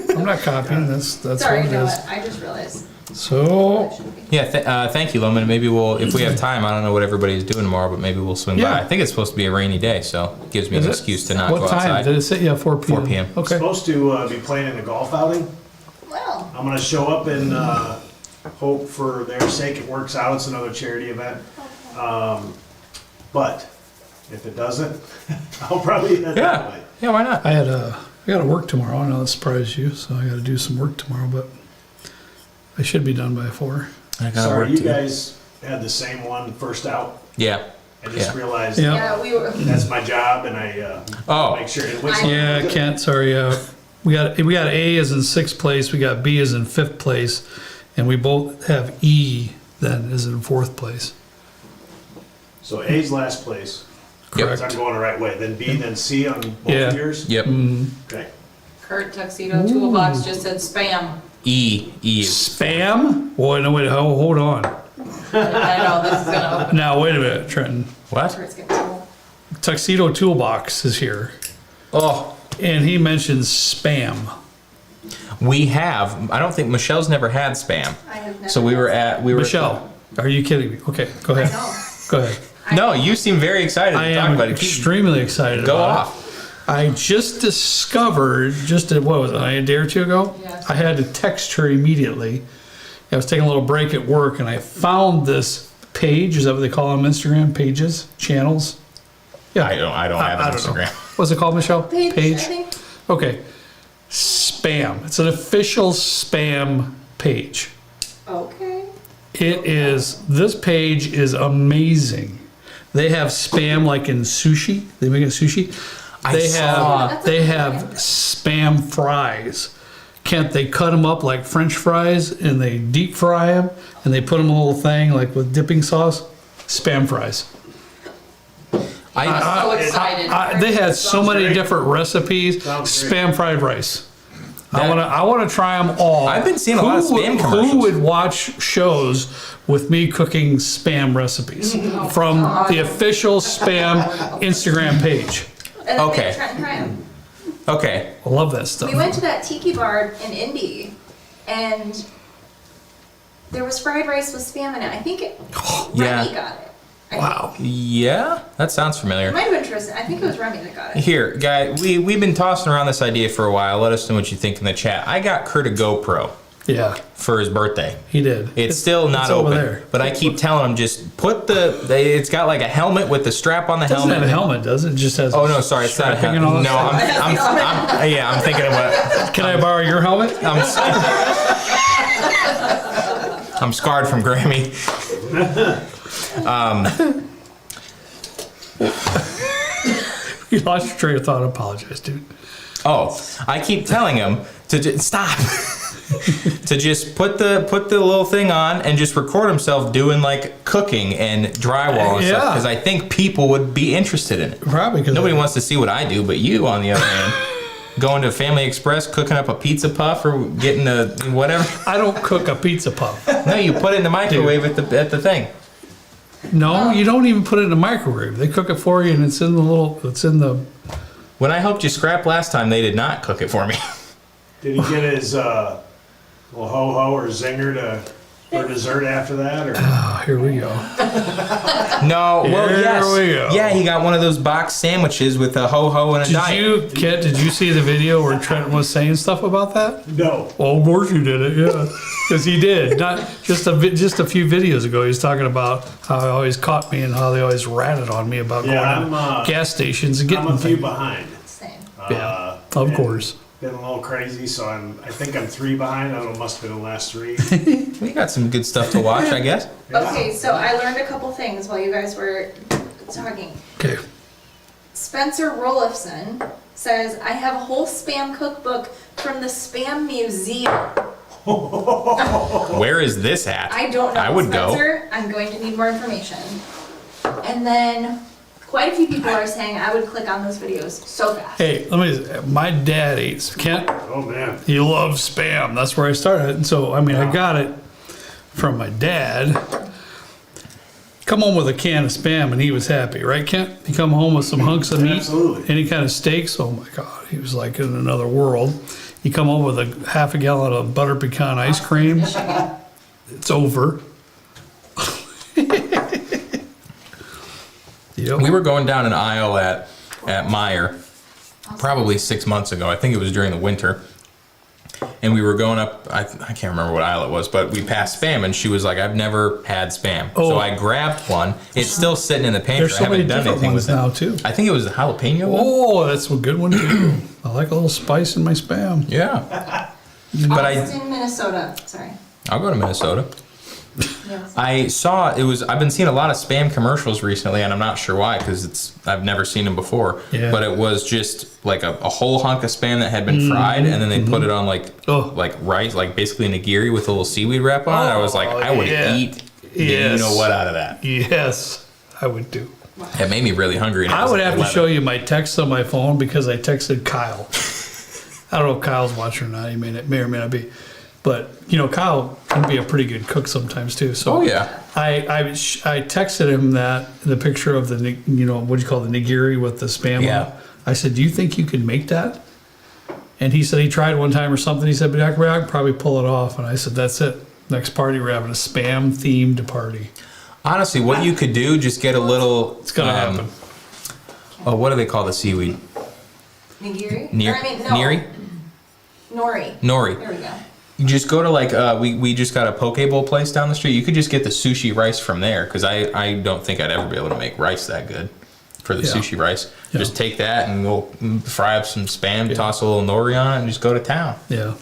No, I'm not copying. That's Sorry, what it no, is. I just realized. So Yeah, thank you, Loman. Maybe if we have time, I don't know what everybody's doing tomorrow, but maybe we'll swing Yeah. by. I think it's supposed to be a rainy day, so it gives me is an it- excuse to not what go time outside. did it say? Yeah, 4 p.m. 4 p.m. Okay. Supposed to be playing in a golf outing. Well, I'm gonna show up and hope for their sake it works out. It's another charity event. But if it doesn't, I'll probably head that Yeah, way. yeah, why not? I got to work tomorrow. I know that surprised you, so I got to do some work tomorrow, but I should be done by 4. I gotta Sorry, work you too. guys had the same one first out. Yeah. I just Yeah. realized Yeah. yeah, we were. that's my job, and I Oh. make sure. And which Yeah, Kent. Sorry. We got A as in 6th place. We got B as in 5th place, and we both have E then as in 4th place. So A's last place. Yep. So I'm going the right way. Then B, then C on both Yeah. of yours. Yep. Okay. Kurt Tuxedo Toolbox just said spam. E is Spam? Boy, no, wait. Hold on. I know this is gonna open. Now, wait a minute, Trenton. what? Kurt's gonna tell. Tuxedo Toolbox is here, Oh, and he mentions spam. we have. I don't think Michelle's never had spam. I have never. So we were. Michelle, are you kidding me? Okay, go ahead. No. Go ahead. No, you seem very excited I to talk am about it. extremely excited Go about off. it. I just discovered, what was it, a day or two ago? Yes. I had to text her immediately. I was taking a little break at work, and I found this page. Is that what they call them? Instagram pages, channels? Yeah. I don't have an I don't know. Instagram. What's it called, Michelle? Page, I think. Okay. Spam. It's an official spam page. Okay. This page is amazing. They have spam like in sushi. They make it sushi. They have spam fries. Kent, they cut them up like French fries and they deep fry them and they put them in a little thing like with dipping sauce. Spam fries. I So excited. They had so many great. different recipes. Sounds great. Spam fried rice. I That- want to try them all. I've been seeing a lot of spam Who commercials. would watch shows with me cooking spam recipes from the official spam Instagram page? And then Okay. maybe Trent and try 'em. okay. I love that stuff. We went to that tiki bar in Indy, and there was fried rice with spam in it. I think Yeah. Remy got it. Wow. Yeah, that sounds It familiar. might have been Tristan. I think it was Remy that got it. Here, guy, we've been tossing around this idea for a while. Let us know what you think in the chat. I got Kurt a GoPro Yeah, for his birthday. he did. It's still not it's over open, there. but I keep telling him just put it's got like a helmet with the strap on the It doesn't helmet. have a helmet, does it? It just has. Oh no, sorry, it's not a strapping and all helmet. that No, stuff. I'm thinking of what. Can I borrow your helmet? I'm scarred from Grammy. You lost your train of thought. I apologize, dude. Oh, I keep telling him to stop. To just put the little thing on and just record himself doing like cooking and drywall and stuff Yeah. because I think people would be interested in it. Probably because Nobody wants to see what I do, but you, on the other hand, going to Family Express, cooking up a pizza puff or getting a whatever. I don't cook a pizza puff. No, you put it in the microwave at the thing. No, you don't even put it in the microwave. They cook it for you, and it's in the. When I helped you scrap last time, they did not cook it for me. Did he get his little ho-ho or zinger to For dessert after that, or Oh, here we go. No, well, Here yes. we go. Yeah, he got one of those box sandwiches with a ho-ho and a diet. Kent, did you see the video where Trent was saying stuff about that? no? Well, of course you did it, yeah. Because he did. Not just a few videos ago, he was talking about how he always caught me and how they always ratted on me about Yeah, going to I'm, gas stations and getting I'm a few things. behind. Same. Yeah, of and course. Been a little crazy, so I think I'm 3 behind. I don't know, must have been the last 3. We got some good stuff to watch, I guess. Okay, so I learned a couple things while you guys were talking. Okay. Spencer Rolifson says, I have a whole spam cookbook from the Spam Museum. Where is this at? I don't know, I would go. Spencer. I'm going to need more information. And then quite a few people are saying I would click on those videos so fast. Hey, my dad ate, Kent, Oh man. he loves Spam. That's where I started. And so, I mean, I got it from my dad. Come home with a can of Spam and he was happy, right, Kent? He come home with some hunks of meat. Absolutely. Any kind of steaks. Oh my God, he was like in another world. He come home with a half a gallon of butter pecan ice cream. It's over. Yep. We were going down an aisle at Meijer probably 6 months ago. I think it was during the winter. And we were going up, I can't remember what aisle it was, but we passed Spam and she was like, I've never had Spam. Oh. So I grabbed one. It's still sitting in the pantry. There's so I many haven't done different anything ones with it. now too. I think it was the jalapeno one. Oh, that's a good one too. I like a little spice in my Spam. Yeah. But Austin, Minnesota. Sorry. I'll go to Minnesota. Yes. I've been seeing a lot of Spam commercials recently, and I'm not sure why, because I've never seen them before. Yeah. But it was just like a whole hunk of Spam that had been fried, and then they put it on Oh. like rice, like basically nigiri with a little seaweed wrap on it. I was like, Oh, I would yeah. eat Yes. you know what out of that. Yes, I would do. It made me really hungry. And I was would like have to 11. show you my text on my phone because I texted Kyle. I don't know if Kyle's watching or not. He may or may not be. But, you know, Kyle can be a pretty good cook sometimes too. So Oh, yeah. I texted him the picture of the, you know, what do you call the nigiri with the Spam Yeah. on it. I said, do you think you can make that? And he said he tried one time or something. He said, but I could probably pull it off. And I said, that's it. Next party, we're having a Spam themed party. Honestly, what you could do, just get a little. It's going to happen. Oh, what do they call the seaweed? Nigiri? Nir- Or, I mean, no. Niri? Nori. Nori. There we go. You just go to like we just got a poke bowl place down the street. You could just get the sushi rice from there because I don't think I'd ever be able to make rice that good for the Yeah. sushi rice. Yeah. Just take that and we'll fry up some Spam, toss a little nori on it, and just go to town. Yeah.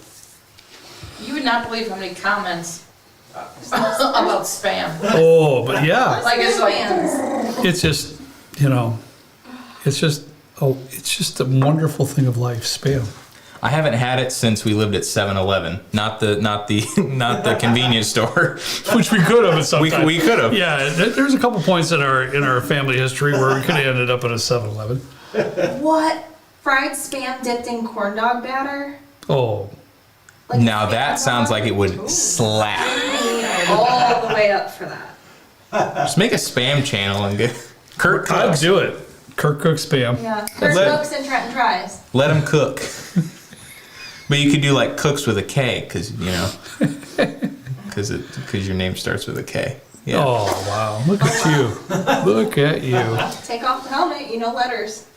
You would not believe how many comments about spam. Oh, but yeah. Like it's like, Fans. It's just, you know, it's just a wonderful thing of life, Spam. I haven't had it since we lived at 7-Eleven, not the convenience store. Which we could have at some time. We could have. Yeah, there's a couple points in our family history where we could have ended up at a 7-Eleven. What? Fried spam dipped in corn dog batter? Oh, Like Now a that corn sounds dog? like it would slap. All the way up for that. Just make a Spam channel and get Kirk I'd cooks. do it. Kirk cooks Spam. Yeah. Kirk Let- cooks and Trenton tries. Let him cook. But you could do like cooks with a K, because you know, because your name starts with a K. Yeah. Oh, wow. Look at you. Look at you. Take off the helmet, you know letters.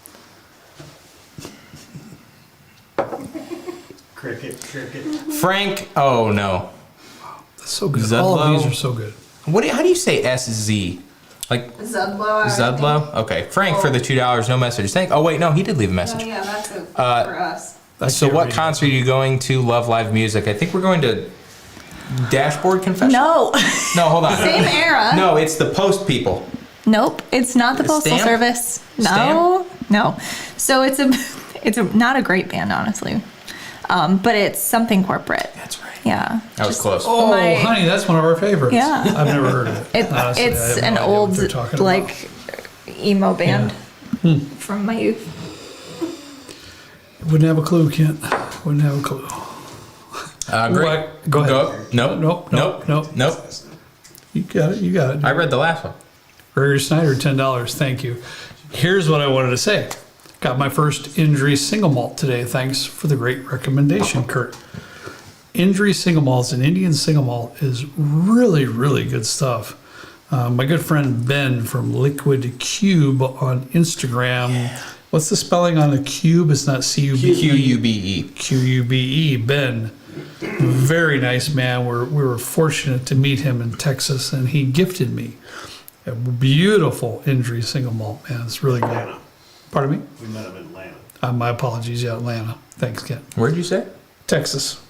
Cricket. Frank. Oh no. That's so good. All of these are so good. How do you say SZ? Like Zudlo. I would Zudlo? Okay. Frank for the $2, no message. Oh wait, no, he did leave a think. Oh message. yeah, that's for us. So what concert are you going to? Love Live Music. I think we're going to Dashboard Confession. No. No, hold on. Same era. No, it's the Post people. Nope, it's not the The Postal Stamp? Service. No, no. So it's not a great band, honestly, but it's something corporate. That's right. Yeah. That was close. Oh, My- honey, that's one of our favorites. Yeah. I've never heard of it. Honestly, I It's have no an idea what old they're talking about. like emo band from my youth. Wouldn't have a clue, Kent. Wouldn't have a clue. Great. What? Go ahead. Nope. You got it. I read the last one. Gregory Snyder, $10. Thank you. Here's what I wanted to say. Got my first injury single malt today. Thanks for the great recommendation, Kurt. Injury single malts and Indian single malt is really, really good stuff. My good friend Ben from Liquid Cube on Instagram. What's the spelling on the cube? It's not C-U-B-E. Q-U-B-E. Q-U-B-E. Ben. Very nice man. We were fortunate to meet him in Texas, and he gifted me a beautiful Injury single malt. Man, it's really good. Atlanta. Pardon me? We met him in Atlanta. My apologies. Yeah, Atlanta. Thanks, Ken. Where'd you say? Texas.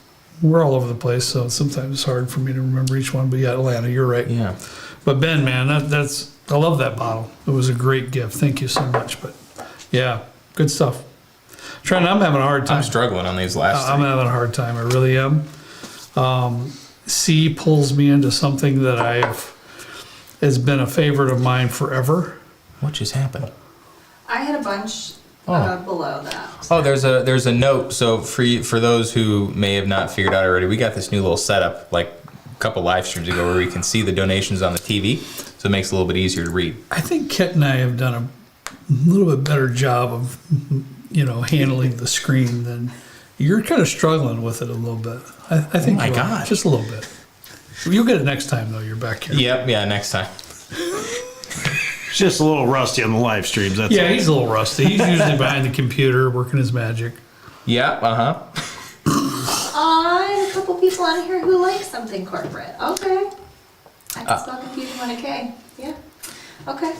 We're all over the place, so sometimes it's hard for me to remember each one. But yeah, Atlanta, you're right. Yeah. But Ben, man, I love that bottle. It was a great gift. Thank you so much. But yeah, good stuff. Trent, I'm having a hard time. I'm struggling on these last I'm three. having a hard time. I really am. C pulls me into something that has been a favorite of mine forever. What just happened? I had a bunch below that. Oh, there's a note. So for those who may have not figured out already, we got this new little setup like a couple live streams ago where we can see the donations on the TV, so it makes it a little bit easier to read. I think Kit and I have done a little bit better job of, handling the screen than you're kind of struggling with it a little bit. I think. Oh my you are, gosh. just a little bit. You'll get it next time though. You're back here. Yep. Yeah. Next time. It's just a little rusty on the live streams. That's Yeah, all. he's a little rusty. He's usually behind the computer working his magic. Yep. I have a couple people on here who like something corporate. Okay. I can spell confusion with a K. Yeah. Okay.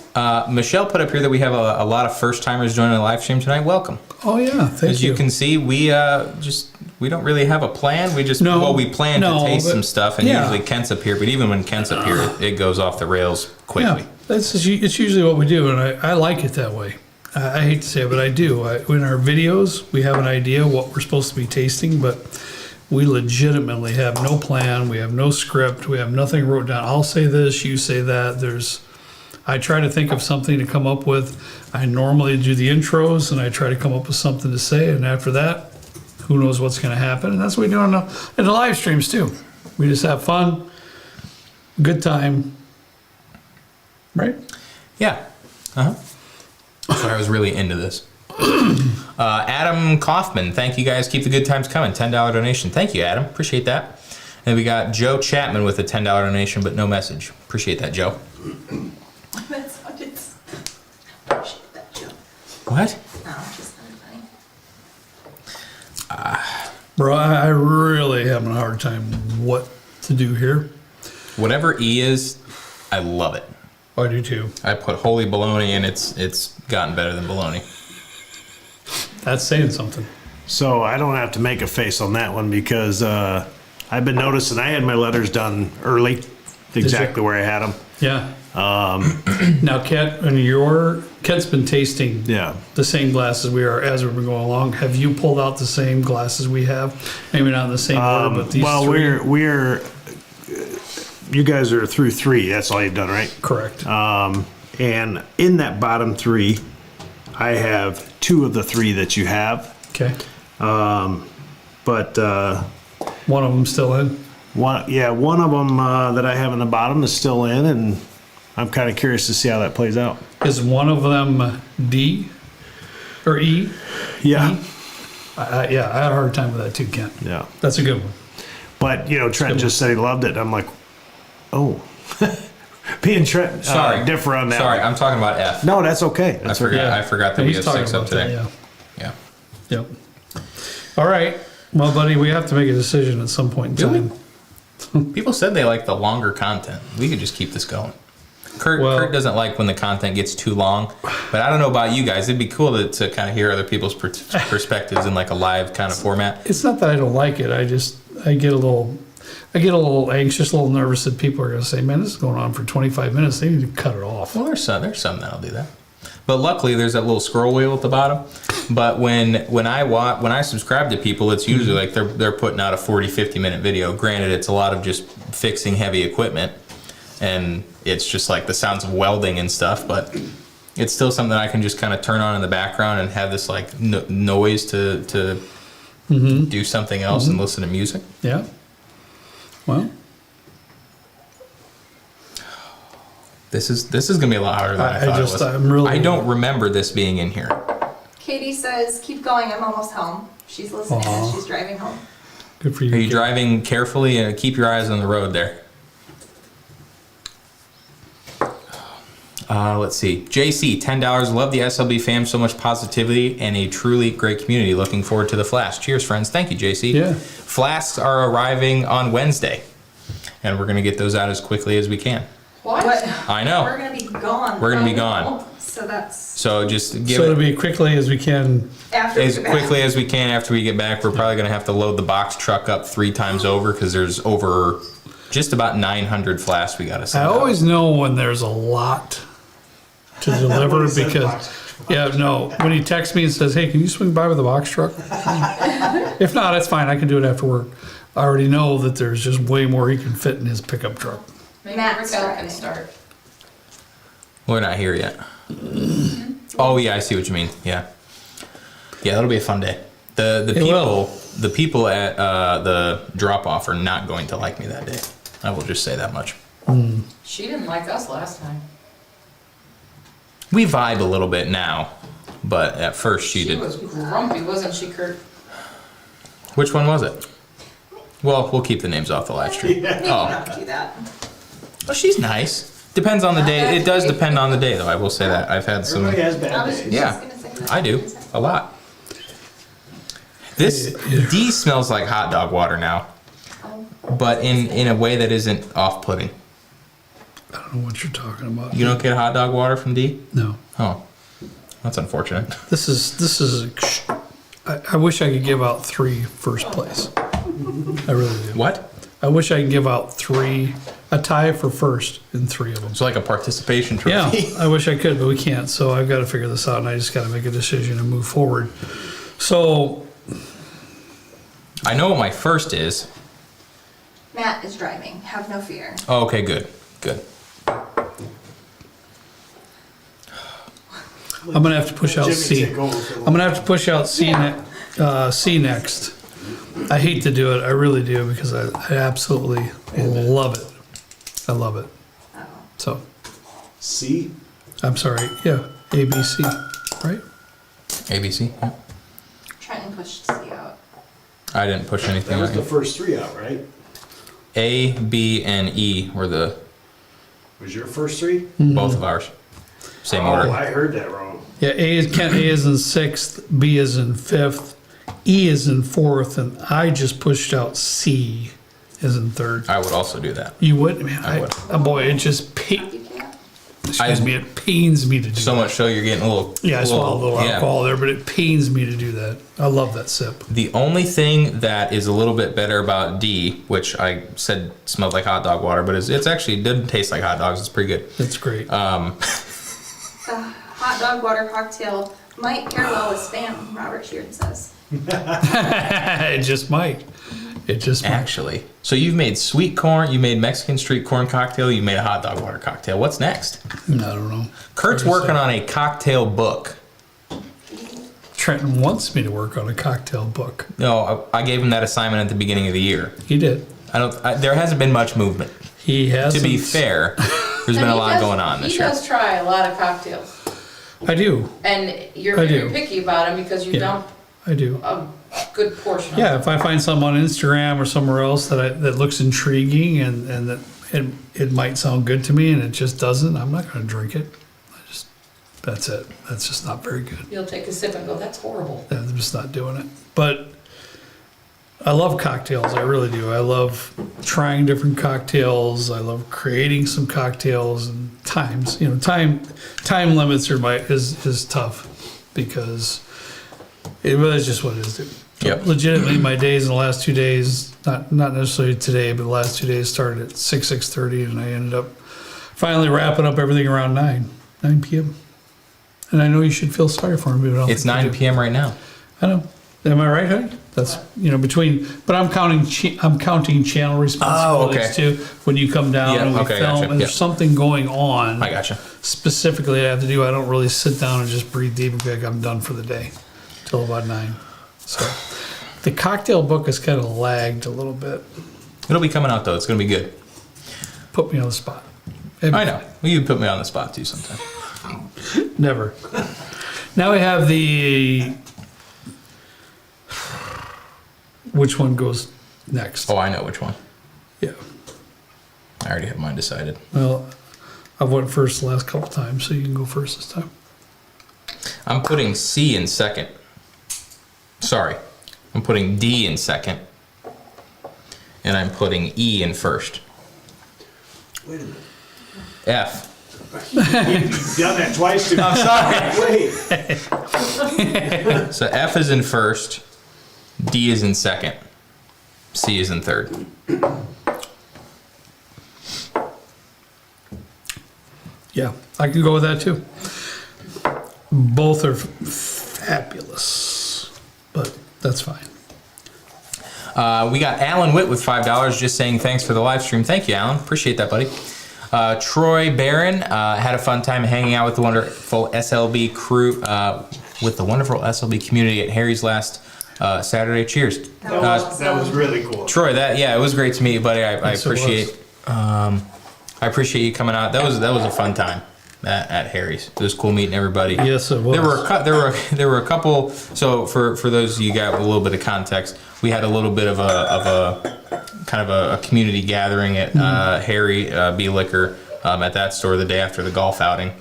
Michelle put up here that we have a lot of first timers joining the live stream tonight. Welcome. Oh yeah, thank As you can see, we don't really have a plan. We just we plan to taste some stuff, and usually Kent's up here. But even when Kent's up here, it goes off the rails quickly. Yeah, it's usually what we do, and I like it that way. I hate to say it, but I do. In our videos, we have an idea what we're supposed to be tasting, but we legitimately have no plan. We have no script. We have nothing wrote down. I'll say this, you say that. I try to think of something to come up with. I normally do the intros, and I try to come up with something to say, and after that, who knows what's going to happen. And that's what we do in the live streams, too. We just have fun, good time, right? Yeah. Sorry, I was really into this. Adam Kaufman, thank you guys. Keep the good times coming. $10 donation. Thank you, Adam. Appreciate that. And we got Joe Chapman with a $10 donation, but no message. Appreciate that, Joe. That sounded. Appreciate that joke. What? No, just funny. Bro, I really having a hard time what to do here. Whatever E is, I love it. I do too. I put holy bologna, and it's gotten better than bologna. That's saying something. So I don't have to make a face on that one because I've been noticing I had my letters done early, exactly where I had them. Yeah. Now, Kat, Kat's been tasting the same glasses we are as we've been going along. Have you pulled out the same glasses we have? Maybe not in the same order, but these three? we're you guys are through 3. That's all you've done, right? Correct. And in that bottom 3, I have 2 of the 3 that you have. Okay. But One of them still in? one of them that I have in the bottom is still in, and I'm kind of curious to see how that plays out. Is one of them D or E? Yeah. I had a hard time with that too, Kent. Yeah. That's a good one. But, Trent just said he loved it. I'm like, oh. Me and Trent differ on that. Sorry, I'm talking about F. No, that's okay. That's I forgot. okay. I forgot that we have 6 up today. Yeah. Yeah. Yep. All right. Well, buddy, we have to make a decision at some point in time. People said they like the longer content. We could just keep this going. Kurt doesn't like when the content gets too long, but I don't know about you guys. It'd be cool to kind of hear other people's perspectives in like a live kind of format. It's not that I don't like it. I get a little anxious, a little nervous that people are going to say, "Man, this is going on for 25 minutes. They need to cut it off." Well, there's some that'll do that. But luckily, there's that little scroll wheel at the bottom. But when I subscribe to people, it's usually like they're putting out a 40, 50-minute video. Granted, it's a lot of just fixing heavy equipment, and it's just like the sounds of welding and stuff. But it's still something I can just kind of turn on in the background and have this like noise to do something else and listen to music. Yeah. Well, this is gonna be a lot harder than I thought it was. I don't remember this being in here. Katie says, keep going, I'm almost home. She's listening as she's driving home. Good for you. Are you kid. driving carefully and keep your eyes on the road there? Let's see. JC, $10. Love the SLB fam. So much positivity and a truly great community. Looking forward to the Flash. Cheers, friends. Thank you, JC. Yeah. Flasks are arriving on Wednesday, and we're going to get those out as quickly as we can. What? I know. We're gonna be gone. We're gonna be gone. So that's So just give So it'll it be quickly as we can. after as we get back. quickly as we can after we get back. We're probably going to have to load the box truck up 3 times over because there's over just about 900 flasks we got to I send out. always know when there's a lot to deliver because, when he texts me and says, hey, can you swing by with a box truck? If not, it's fine. I can do it after work. I already know that there's just way more he can fit in his pickup truck. Maybe Matt's Raquel driving. can start. We're not here yet. Oh yeah, I see what you mean. Yeah, that'll be a fun day. The people at the drop off are not going to like me that day. I will just say that much. She didn't like us last time. We vibe a little bit now, but at first she She did. was grumpy, wasn't she, Kurt? Which one was it? Well, we'll keep the names off the live stream. We don't Oh, have to do that. well, she's nice. Depends on the day. It does depend on the day, though. I will say that I've had some. Everybody has bad I was days. just Yeah, gonna say that. I do a lot. This D smells like hot dog water now, but in a way that isn't off-putting. I don't know what you're talking about. You don't get hot dog water from D? No. Oh, that's unfortunate. This is. I wish I could give out 3 first place. I really do. What? I wish I could give out 3, a tie for first in 3 of them. It's like a participation Yeah, trophy. I wish I could, but we can't. So I've got to figure this out, and I just got to make a decision and move forward. So I know what my first is. Matt is driving. Have no fear. Oh, okay, good. I'm gonna have to push out Jimmy C. take over for a I'm gonna have to push out C, C next. I hate to do it, I really do, because I absolutely love it. I love it. So, C. I'm sorry, yeah, A, B, C, right? ABC. Yeah. Trying to push C out. I didn't push anything. That was out. the first 3 out, right? A, B, and E were the Was your first 3? both of ours. Same order. Oh, I heard that wrong. Yeah, A is in 6th, B is in 5th, E is in 4th, and I just pushed out C is in 3rd. I would also do that. You would? Man, I would. Oh boy, it just You can't. it pains me to do So that. much so you're getting a little. Yeah, I swallowed a little yeah. alcohol there, but it pains me to do that. I love that sip. The only thing that is a little bit better about D, which I said smelled like hot dog water, but it's actually it doesn't taste like hot dogs. It's pretty good. That's great. The hot dog water cocktail might pair well with Spam, Robert Sheard says. It just might. It just might. Actually, so you've made sweet corn, you made Mexican street corn cocktail, you made a hot dog water cocktail. What's next? I don't know. Kurt's working on a cocktail book. Trenton wants me to work on a cocktail book. No, I gave him that assignment at the beginning of the year. He did. There hasn't been much movement. He has. To be fair, there's been a lot going on this year. He does try a lot of cocktails. I do. And you're I very do. picky about them because you Yeah. dump I do. a good portion of Yeah, them. if I find some on Instagram or somewhere else that looks intriguing and that it might sound good to me and it just doesn't, I'm not going to drink it. That's it. That's just not very good. You'll take a sip and go, that's horrible. I'm just not doing it. But I love cocktails. I really do. I love trying different cocktails. I love creating some cocktails and times. Time limits is tough because it really is just what it is. Dude. Yep. Legitimately, my days in the last 2 days, not necessarily today, but the last 2 days started at 6:30, and I ended up finally wrapping up everything around 9 p.m. And I know you should feel sorry for me, but I don't It's think you 9 do. p.m. right now. I know. Am I right, honey? That's between. But I'm counting channel responsibilities okay. too. When you come down Yeah, and we okay, film, gotcha. and there's Yep. something going on I gotcha. specifically I have to do. I don't really sit down and just breathe deep and be like I'm done for the day till about 9. So the cocktail book has kind of lagged a little bit. It'll be coming out though. It's gonna be good. Put me on the spot. I know. Well, you put me on the spot too sometimes. Never. Now we have the. Which one goes next. Oh, I know which one. Yeah. I already have mine decided. Well, I went first the last couple times, so you can go first this time. I'm putting C in second. Sorry. I'm putting D in second. And I'm putting E in first. Wait a minute. F. You've done that twice too. I'm sorry. Wait. So F is in first. D is in second. C is in third. Yeah, I can go with that too. Both are fabulous, but that's fine. We got Alan Witt with $5 just saying thanks for the live stream. Thank you, Alan. Appreciate that, buddy. Troy Barron had a fun time hanging out with the wonderful SLB crew, with the wonderful SLB community at Harry's last Saturday. Cheers. That was really cool. Troy, it was great to meet you, buddy. I Yes, it was. appreciate I appreciate you coming out. That was a fun time at Harry's. It was cool meeting everybody. Yes, it was. There were a couple. So for those of you got a little bit of context, we had a little bit of a kind of a community gathering at Harry B Liquor at that store the day after the golf outing.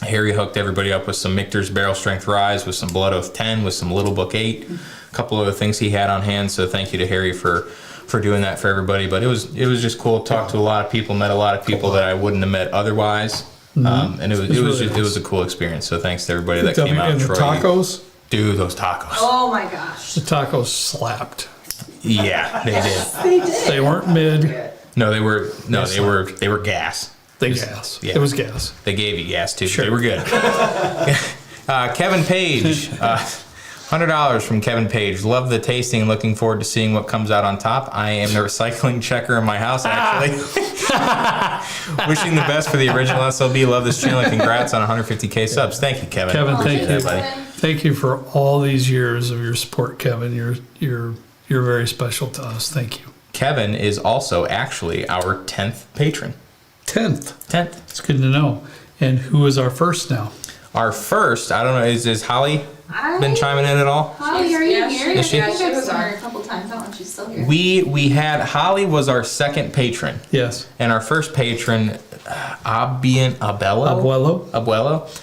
Harry hooked everybody up with some Michter's Barrel Strength Rye, with some Blood Oath 10, with some Little Book 8, a couple other things he had on hand. So thank you to Harry for doing that for everybody. But it was just cool. Talked to a lot of people, met a lot of people that I wouldn't have met otherwise. And it was a cool experience. So thanks to everybody that came out. And the Troy, tacos? dude, those tacos. Oh my gosh. The tacos slapped. Yeah, they did. They did. They weren't mid. No, they were gas. Gas. Yeah. It was gas. They gave you gas too. Sure. They were good. Kevin Page, $100 from Kevin Page. Love the tasting and looking forward to seeing what comes out on top. I am the recycling checker in my house, actually. Wishing the best for the original SLB. Love this channel. Congrats on 150K subs. Thank you, Kevin. Kevin, thank Appreciate you. that, buddy. Thank you for all these years of your support, Kevin. You're very special to us. Thank you. Kevin is also actually our 10th patron. 10th. 10th. It's good to know. And who is our first now? Our first, I don't know, is Holly been chiming in at all? Holly, are you Yeah, here? Is she? I think Yeah, she I've was seen her on. a couple times. I don't know if she's still here. We had, Holly was our second patron. Yes. And our first patron, Abuelo.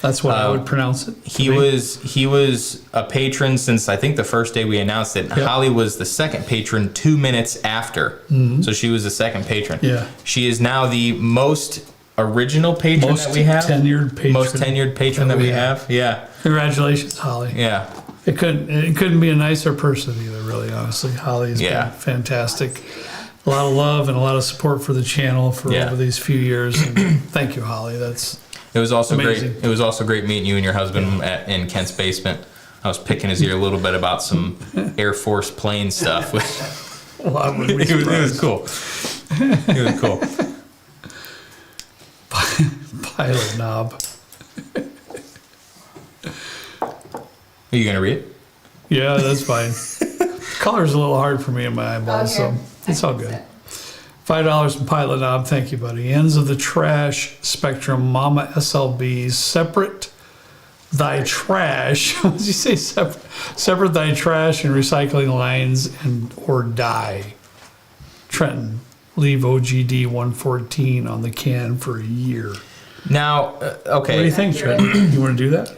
That's what I would pronounce it. He was a patron since I think the first day we announced it. Yep. Holly was the second patron 2 minutes after. So she was the second patron. Yeah. She is now the most original patron Most that we have. tenured patron. Most tenured patron that we have. Yeah. Congratulations, Holly. Yeah. It couldn't be a nicer person either, really, honestly. Holly's Yeah. been fantastic. A lot of love and a lot of support for the channel for Yeah. over these few years. And thank you, Holly. That's It was also Amazing. great. It was also great meeting you and your husband in Kent's basement. I was picking his ear a little bit about some Air Force plane stuff. well, I wouldn't be It was surprised. cool. It was cool. Pilot knob. Are you gonna read it? Yeah, that's fine. Color's a little hard for me in my eyeballs, so it's all good. $5 from Pilot Knob. Thank you, buddy. Ends of the trash spectrum. Mama SLBs. Separate thy trash. What did you say? Separate thy trash and recycling lines or die. Trenton. Leave OGD 114 on the can for a year. Now, okay. What do you think, Trenton? You want to do that?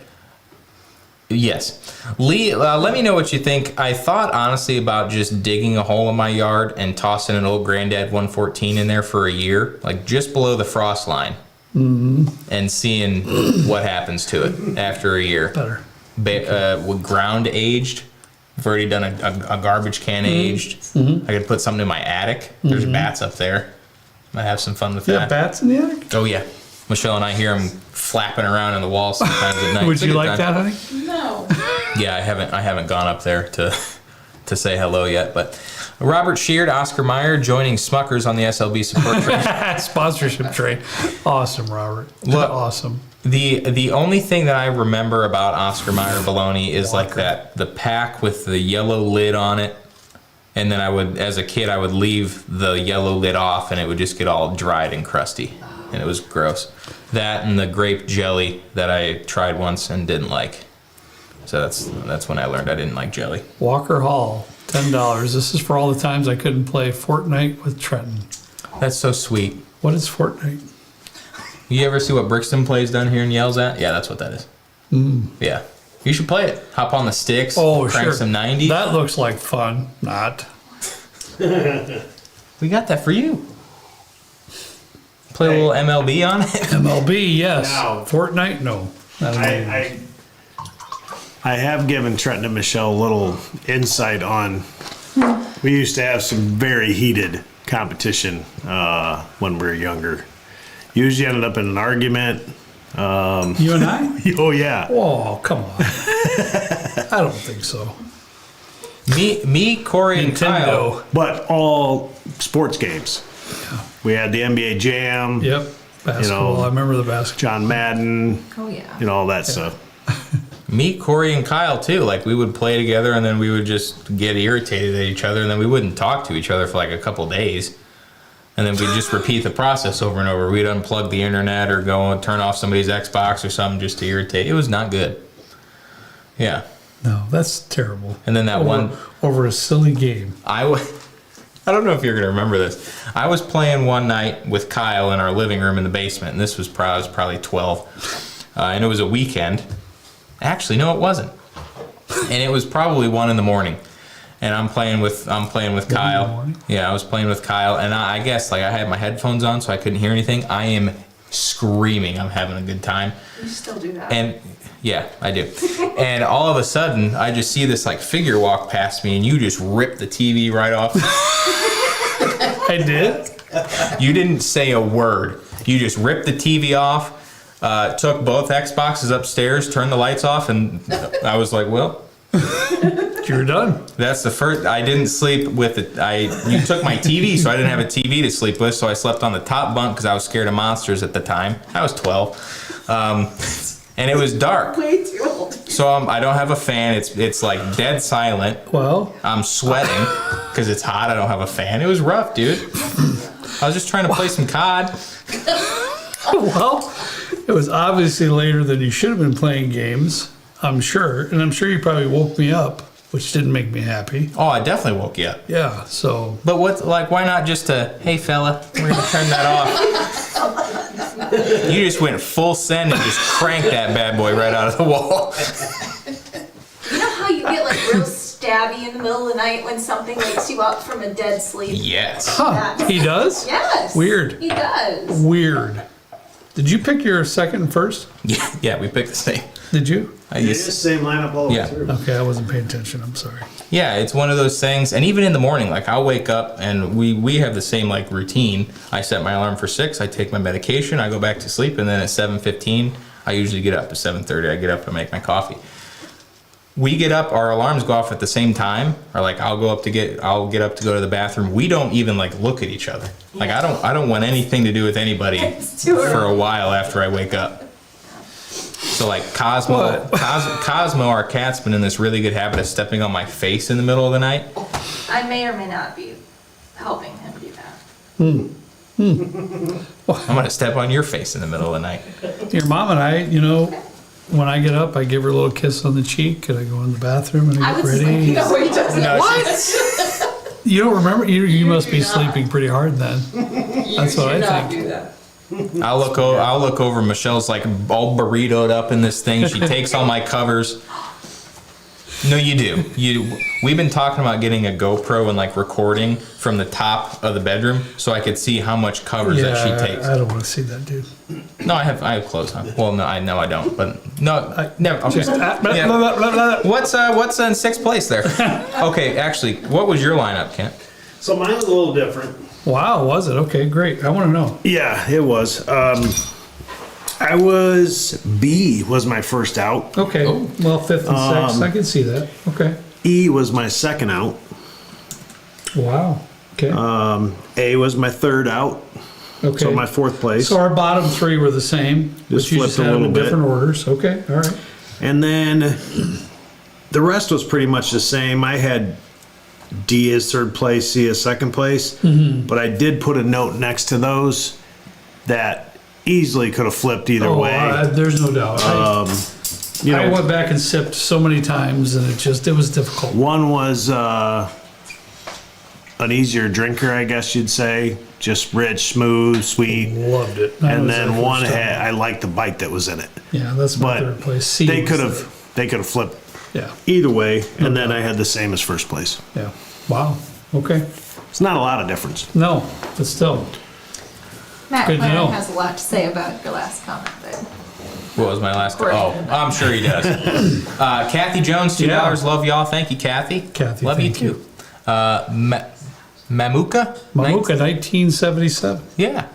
Yes. Lee, let me know what you think. I thought honestly about just digging a hole in my yard and tossing an old Granddad 114 in there for a year, like just below the frost line, and seeing what happens to it after a year. Better. With ground aged. I've already done a garbage can aged. I could put something in my attic. There's bats up there. Might have some fun with You that. have bats in the attic? Oh yeah. Michelle and I hear them flapping around on the wall sometimes at night. Would It's a you good like time. that, honey? No. Yeah, I haven't gone up there to say hello yet. But Robert Sheard, Oscar Meyer joining Smuckers on the SLB support train. Sponsorship train. Awesome, Robert. Look. Awesome. The only thing that I remember about Oscar Meyer bologna is like the pack with the yellow lid on it. And then as a kid, I would leave the yellow lid off and it would just get all dried and crusty. And it was gross. That and the grape jelly that I tried once and didn't like. So that's when I learned I didn't like jelly. Walker Hall. $10. This is for all the times I couldn't play Fortnite with Trenton. That's so sweet. What is Fortnite? You ever see what Brixton plays down here and yells at? Yeah, that's what that is. Yeah. You should play it. Hop on the sticks. Oh, crank sure. some 90s. That looks like fun. Not. We got that for you. Play a little MLB on it. MLB, yes. No. Fortnite, no. I have given Trenton and Michelle a little insight on. We used to have some very heated competition when we were younger. Usually ended up in an argument. You and I? Oh yeah. Oh, come on. I don't think so. Me, Corey, and Kyle. Nintendo. But all sports games. We had the NBA Jam, Yep. Basketball. I remember the basketball. John Madden, Oh yeah. all that stuff. Me, Corey, and Kyle too. Like we would play together, and then we would just get irritated at each other, and then we wouldn't talk to each other for like a couple days, and then we'd just repeat the process over and over. We'd unplug the internet or go and turn off somebody's Xbox or something just to irritate. It was not good. Yeah. No, that's terrible. And then that over a silly game. I don't know if you're gonna remember this. I was playing one night with Kyle in our living room in the basement, and this was probably 12, and it was a weekend. Actually, no, it wasn't. And it was probably 1 in the morning, and I'm playing with Kyle. morning? Yeah, I was playing with Kyle, and I guess like I had my headphones on, so I couldn't hear anything. I am screaming. I'm having a good time. You still do that. And yeah, I do. And all of a sudden, I just see this like figure walk past me, and you just rip the TV right off. I did? You didn't say a word. You just ripped the TV off, took both Xboxes upstairs, turned the lights off, and I was like, well, You're done. that's the first. I didn't sleep with it. You took my TV, so I didn't have a TV to sleep with, so I slept on the top bunk because I was scared of monsters at the time. I was 12. And it was dark. Way too old. So I don't have a fan. It's like dead silent. Well, I'm sweating because it's hot. I don't have a fan. It was rough, dude. I was just trying to play some COD. well, it was obviously later than you should have been playing games, I'm sure. And I'm sure you probably woke me up, which didn't make me happy. Oh, I definitely woke you up. Yeah, so. But why not just hey fella, we're gonna turn that off. You just went full send and just cranked that bad boy right out of the wall. You know how you get like real stabby in the middle of the night when something wakes you up from a dead sleep? Yes. Huh, he does? Yes. Weird. He does. Weird. Did you pick your second and first? Yeah, we picked the same. Did you? It's the same lineup all the way Yeah. through. Okay, I wasn't paying attention. I'm sorry. Yeah, it's one of those things, and even in the morning, like I'll wake up and we have the same like routine. I set my alarm for 6, I take my medication, I go back to sleep, and then at 7:15, I usually get up. At 7:30, I get up and make my coffee. We get up, our alarms go off at the same time, or like I'll get up to go to the bathroom. We don't even like look at each other. Like I don't want anything to do with anybody for a while after I wake up. So like Cosmo, our cat's been in this really good habit of stepping on my face in the middle of the night. I may or may not be helping him do that. I'm gonna step on your face in the middle of the night. Your mom and I, when I get up, I give her a little kiss on the cheek and I go in the bathroom and I get ready. No, he doesn't. What? You don't remember? You must be sleeping pretty hard then. That's what I think. Do that. I'll look over. Michelle's like all burritoed up in this thing. She takes all my covers. No, you do. We've been talking about getting a GoPro and like recording from the top of the bedroom so I could see how much covers that she takes. I don't want to see that, dude. No, I have clothes on. Well, no, I don't. But no, never. Okay. Just, Yeah. What's in 6th place there? Okay, actually, what was your lineup, Kent? So mine was a little different. Wow, was it? Okay, great. I want to know. Yeah, it was. I was B was my first out. Okay, well, 5th and 6th, I can see that. Okay. E was my second out. Wow. Okay. A was my third out. Okay. So my 4th place. So our bottom 3 were the same, but you just flipped a had them in little bit. different orders. Okay, all right. And then the rest was pretty much the same. I had D as 3rd place, C as 2nd place. Mm-hmm. But I did put a note next to those that easily could have flipped either way. There's no doubt. You I know, went back and sipped so many times, and it was difficult. one was an easier drinker, I guess you'd say. Just rich, smooth, sweet. Loved it. That And was then our one first time. had, I liked the bite that was in it. Yeah, that's my But third place. C they was could the- have flipped Yeah, either way, and then I had the same as first place. yeah. Wow. Okay. It's not a lot of difference. No, but still. Matt Good to know. Clark has a lot to say about your last comment, but What was my last? Great. Oh, I'm sure he does. Kathy Jones, $2. Yeah. Love y'all. Thank you, Kathy. Kathy, love thank you you. too. Mamuka. Mamuka, 1977. Yeah.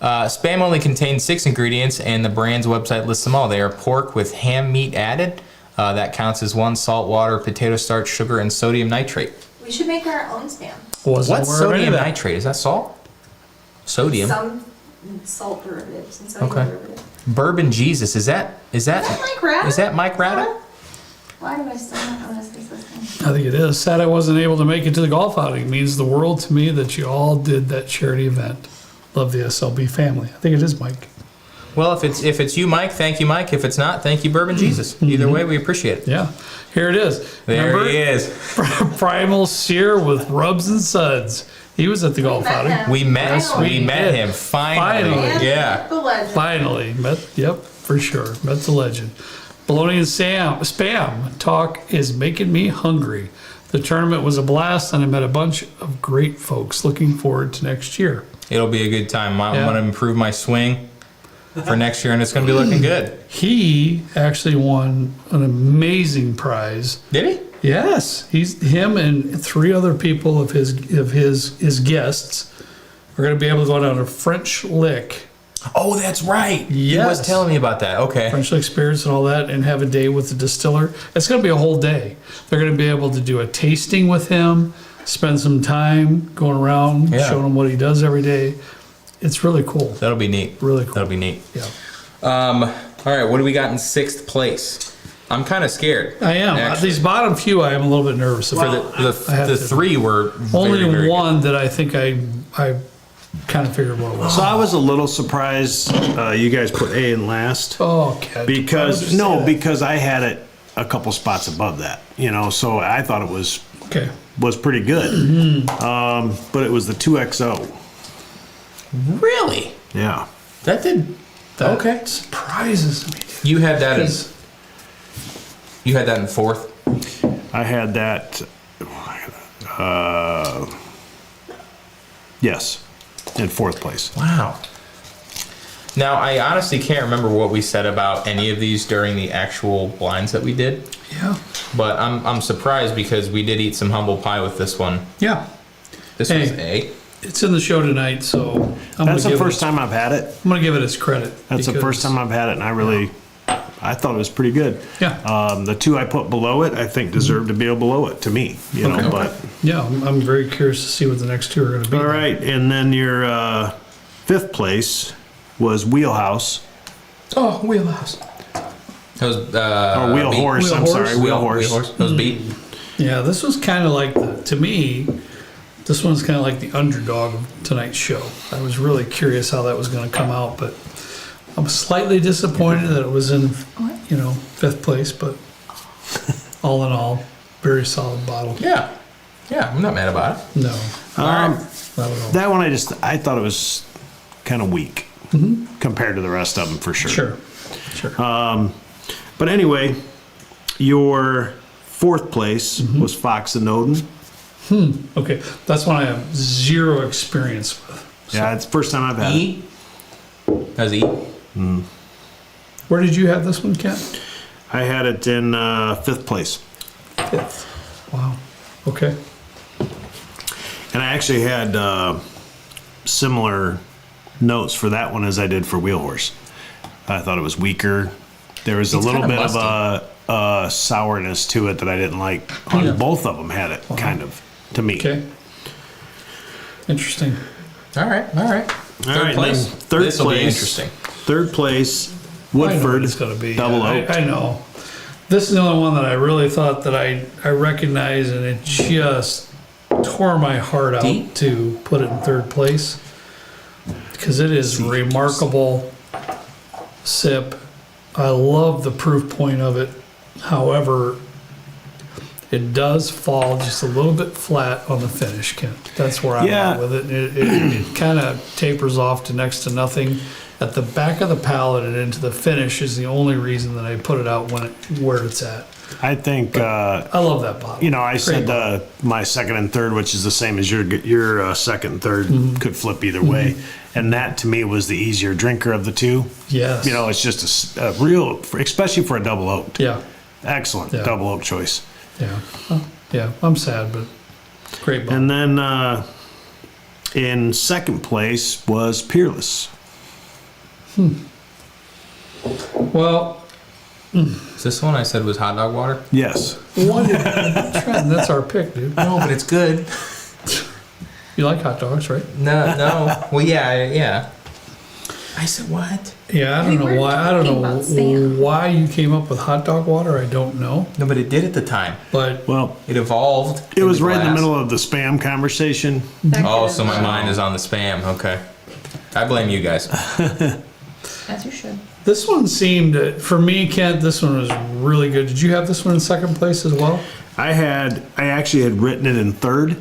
Spam only contains 6 ingredients, and the brand's website lists them all. They are pork with ham meat added. That counts as 1 salt, water, potato starch, sugar, and sodium nitrate. we should make our own spam. Wasn't What's aware of any sodium of that. nitrate? Is that salt? Sodium. Some salt derivatives and sodium Okay. derivatives. Bourbon Jesus. Is that Mike Rada? is that Mike Rada? Why do I still not know this thing? I think it is. Sad I wasn't able to make it to the golf outing. It means the world to me that you all did that charity event. Love the SLB family. I think it is Mike. Well, if it's you, Mike, thank you, Mike. If it's not, thank you, Bourbon Jesus. Either way, we appreciate it. Yeah. Here it is. There Remember? he is. Primal Sear with Rubs and Suds. He was at the golf met outing. him. We met we did. him finally. Finally. Yeah. The legend. Finally. Yep, for sure. Met the legend. Bologna and Spam talk is making me hungry. The tournament was a blast, and I met a bunch of great folks. Looking forward to next year. It'll be a good time. I'm Yeah. going to improve my swing for next year, and it's going to be looking good. He actually won an amazing prize. Did he? Yes, him and 3 other people of his guests are going to be able to go down to French Lick, Oh, that's right. He was Yes. telling me about that. Okay. French Lick Spirits and all that, and have a day with the distiller. It's going to be a whole day. They're going to be able to do a tasting with him, spend some time going around, Yeah. showing him what he does every day. It's really cool. That'll be neat. Really cool. That'll be neat. Yeah, All right, what do we got in 6th place? I'm kind of scared. I am. Actually. These bottom few, I am a little bit nervous For about. the I have to- 3 were Only very, very one that I think I kind of figured what it was. So I was a little surprised you guys put A in last. Oh, okay. Because I had it a couple spots above that, so I thought it was Okay. pretty good. But it was the 2XO. good. Really? Yeah. That did. That Okay. surprises me. You had that in. 'Cause- You had that in 4th. I had that. Yes, in 4th place. Wow. Now, I honestly can't remember what we said about any of these during the actual blinds that we did, Yeah. but I'm surprised because we did eat some humble pie with this one. Yeah. This Hey. was A. It's in the show tonight, so That's the first time I've had it. I'm gonna give it its credit. That's the first time I've had it, and I thought it was pretty good. Yeah. The 2 I put below it, I think deserve to be below it to me. Okay. But Yeah, I'm very curious to see what the next 2 are gonna be. all right, and then your 5th place was Wheelhouse Oh, wheelhouse. That was or Wheel beat. Horse. I'm Wheel sorry, Horse? Wheel Horse. That was beat. Yeah, this was kind of like to me, this one's kind of like the underdog of tonight's show. I was really curious how that was going to come out, but I'm slightly disappointed that it was in, 5th place, but all in all, very solid bottle. Yeah. Yeah, I'm not mad about it. No, not at all. That one I thought it was kind of weak compared to the rest of them for sure. Sure. But anyway, your 4th place was Fox and Odin. Okay, that's one I have 0 experience with. Yeah, it's the first time I've had it. E. That was E. Where did you have this one, Ken? I had it in 5th place. 5th. Wow. Okay. And I actually had similar notes for that one as I did for Wheel Horse. I thought it was weaker. There was a It's little kinda bit of a sourness to it that I didn't like. On Yeah. both of them had it, kind of, to me. Okay. Interesting. All right. All Third right, place. then third This will be place. interesting. 3rd place, I know what Woodford it's going to be. Double I, Oak. I know. This is the only one that I really thought that I recognized, and it just tore my heart out D? to put it in 3rd place because it is remarkable sip. I love the proof point of it. However, it does fall just a little bit flat on the finish, Kent. That's where I'm Yeah. at with it. It kind of tapers off to next to nothing. At the back of the palette and into the finish is the only reason that I put it out where it's at. I think, I love that bottle. you know, I Great said bottle. my second and third, which is the same as your second and third, could flip either way. And that to me was the easier drinker of the two. Yes. You know, it's just a real, especially for a double oaked. Yeah. Excellent Yeah. double oak choice. Yeah. Yeah. I'm sad, but great bottle. And then in second place was Peerless. Well, Is this the one I said was hot dog water? Yes. Trent, that's our pick, dude. No, but it's good. You like hot dogs, right? No. Well, yeah. I said what? Yeah, I don't We know were why. I don't talking know about Sam. why you came up with hot dog water. I don't know, No, but it did at the time. but Well, It evolved. it was right in the glass. middle of the spam conversation. Oh, so my mind is on the spam. Okay. I blame you guys. As you should. this one seemed, for me, Kent, this one was really good. Did you have this one in second place as well? I actually had written it in third,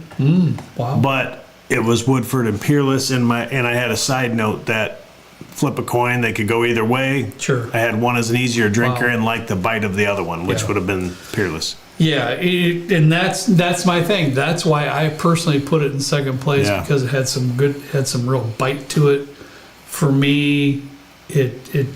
Wow. but it was Woodford and Peerless and I had a side note that flip a coin, they could go either way. Sure. I had one as an easier drinker Wow. and liked the bite of the other one, which Yeah. would have been Peerless. Yeah, and that's my thing. That's why I personally put it in second place Yeah. because it had some real bite to it. For me, it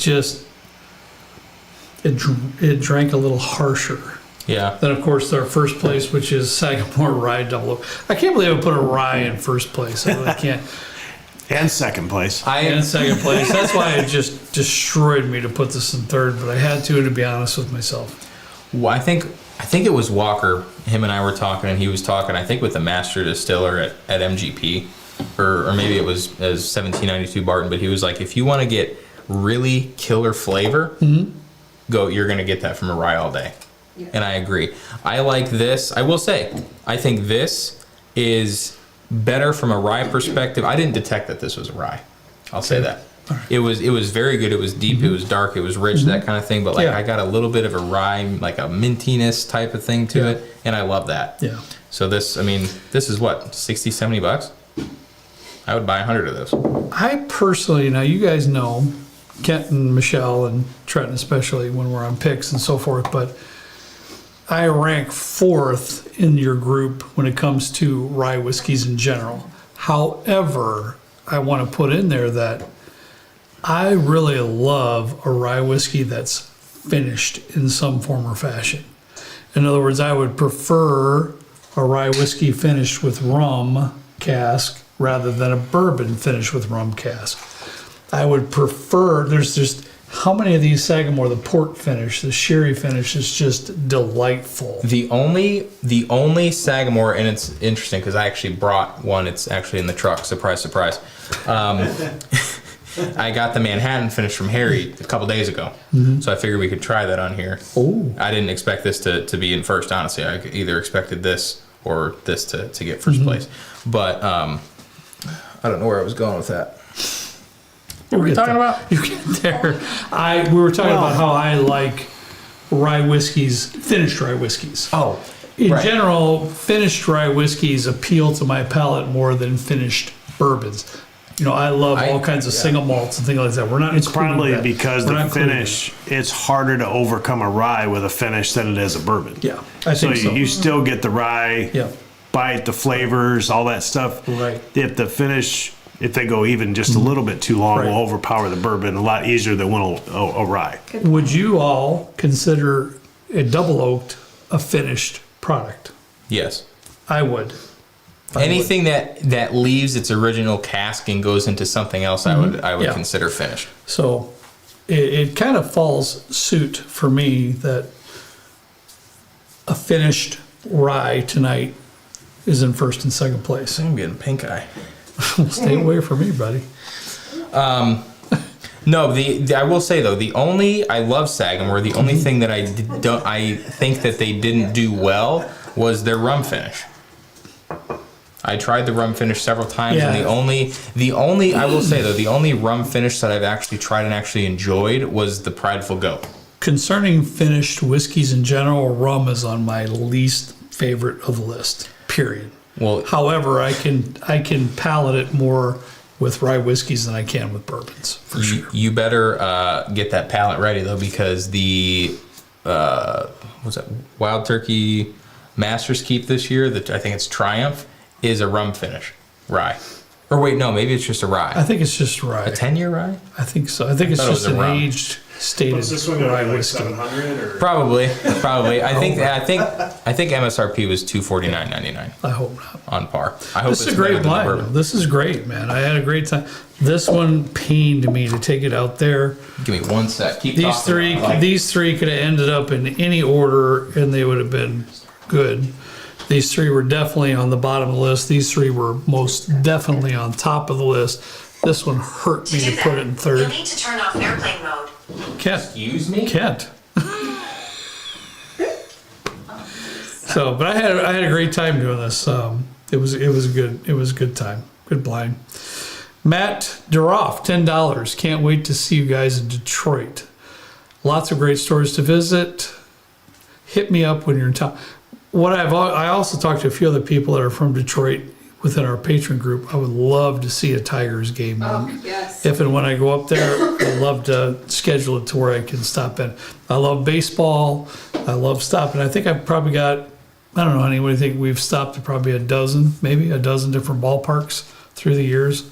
drank a little harsher. Yeah. Then, of course, our first place, which is Sagamore Rye Double Oak. I can't believe I put a rye in first place. I really can't. And second place. And second place. That's why it just destroyed me to put this in third, but I had to be honest with myself. Well, I think it was Walker. Him and I were talking, and he was talking. I think with the master distiller at MGP, or maybe it was as 1792 Barton. But he was like, if you want to get really killer flavor, you're gonna get that from a rye all day. And I agree. I like this. I will say, I think this is better from a rye perspective. I didn't detect that this was a rye. I'll say that. It was very good. It was deep. It was dark. It was rich. That kind of thing. But like Yeah. I got a little bit of a rye, like a mintiness type of thing to Yeah. it, and I love that. Yeah. So this is what, 60, 70 bucks? I would buy 100 of those. I personally, now you guys know, Kent and Michelle and Trenton especially when we're on picks and so forth, but I rank fourth in your group when it comes to rye whiskeys in general. However, I want to put in there that I really love a rye whiskey that's finished in some form or fashion. In other words, I would prefer a rye whiskey finished with rum cask rather than a bourbon finished with rum cask. I would prefer, there's just, how many of these Sagamore, the port finish, the sherry finish is just delightful. The only Sagamore, and it's interesting because I actually brought one. It's actually in the truck. Surprise, surprise. I got the Manhattan finish from Harry a couple days ago, so I figured we could try that on here. Oh. I didn't expect this to be in first. Honestly, I either expected this or this to get first place. But I don't know where I was going with that. What were we talking about? You get there. We were talking about how I like rye whiskeys, finished rye whiskeys. Oh, In right. general, finished rye whiskeys appeal to my palate more than finished bourbons. You know, I love all kinds of single malts and things like that. We're not. It's including probably that. because We're the not including finish, it's harder to overcome a rye with a finish than it is a bourbon. that. Yeah, I So think so. you still get the rye, Yeah. bite, the flavors, all that stuff. Right. If the finish, if they go even just a little bit too long, Right. will overpower the bourbon a lot easier than a rye. Would you all consider a double oaked a finished product? Yes. I would. I Anything that leaves its original cask and goes into something else, I would Yeah. consider finished. So it kind of falls suit for me that a finished rye tonight is in first and second place. I'm getting pink eye. Stay away from me, buddy. No, I will say though, I love Sagamore. The only thing that I think that they didn't do well was their rum finish. I tried the rum finish several times, and Yeah. the only I will say though, the only rum finish that I've actually tried and actually enjoyed was the Prideful Goat. Concerning finished whiskeys in general, rum is on my least favorite of the list. Period. Well, However, I can palate it more with rye whiskeys than I can with bourbons, for sure. you better get that palate ready though, because the what's that, Wild Turkey Masters Keep this year, that I think it's Triumph, is a rum finish rye. Or wait, no, maybe it's just a rye. I think it's just rye. A 10-year rye? I think so. I think it's thought it just was a an rum. aged, stated What's this one going rye to be, like whiskey. 700 or? Probably. I think MSRP was $249.99 I hope not. on par. I hope This is it's a better great than the blind. bourbon. This is great, man. I had a great time. This one pained me to take it out there. Give me one sec. Keep These talking. three, I like- these three could have ended up in any order, and they would have been good. These three were definitely on the bottom of the list. These three were most definitely on top of the list. This one hurt me to put it in You'll third. need to turn off airplane mode. Kent, Excuse me? Kent. So, but I had a great time doing this. It was a good time. Good blind. Matt Duroff, $10. Can't wait to see you guys in Detroit. Lots of great stores to visit. Hit me up when you're in town. I also talked to a few other people that are from Detroit within our patron group. I would love to see a Tigers game. Yes. If and when I go up there, I'd love to schedule it to where I can stop in. I love baseball. I love stopping. I think I've probably got, I don't know, honey, what do you think? We've stopped at probably maybe a dozen different ballparks through the years.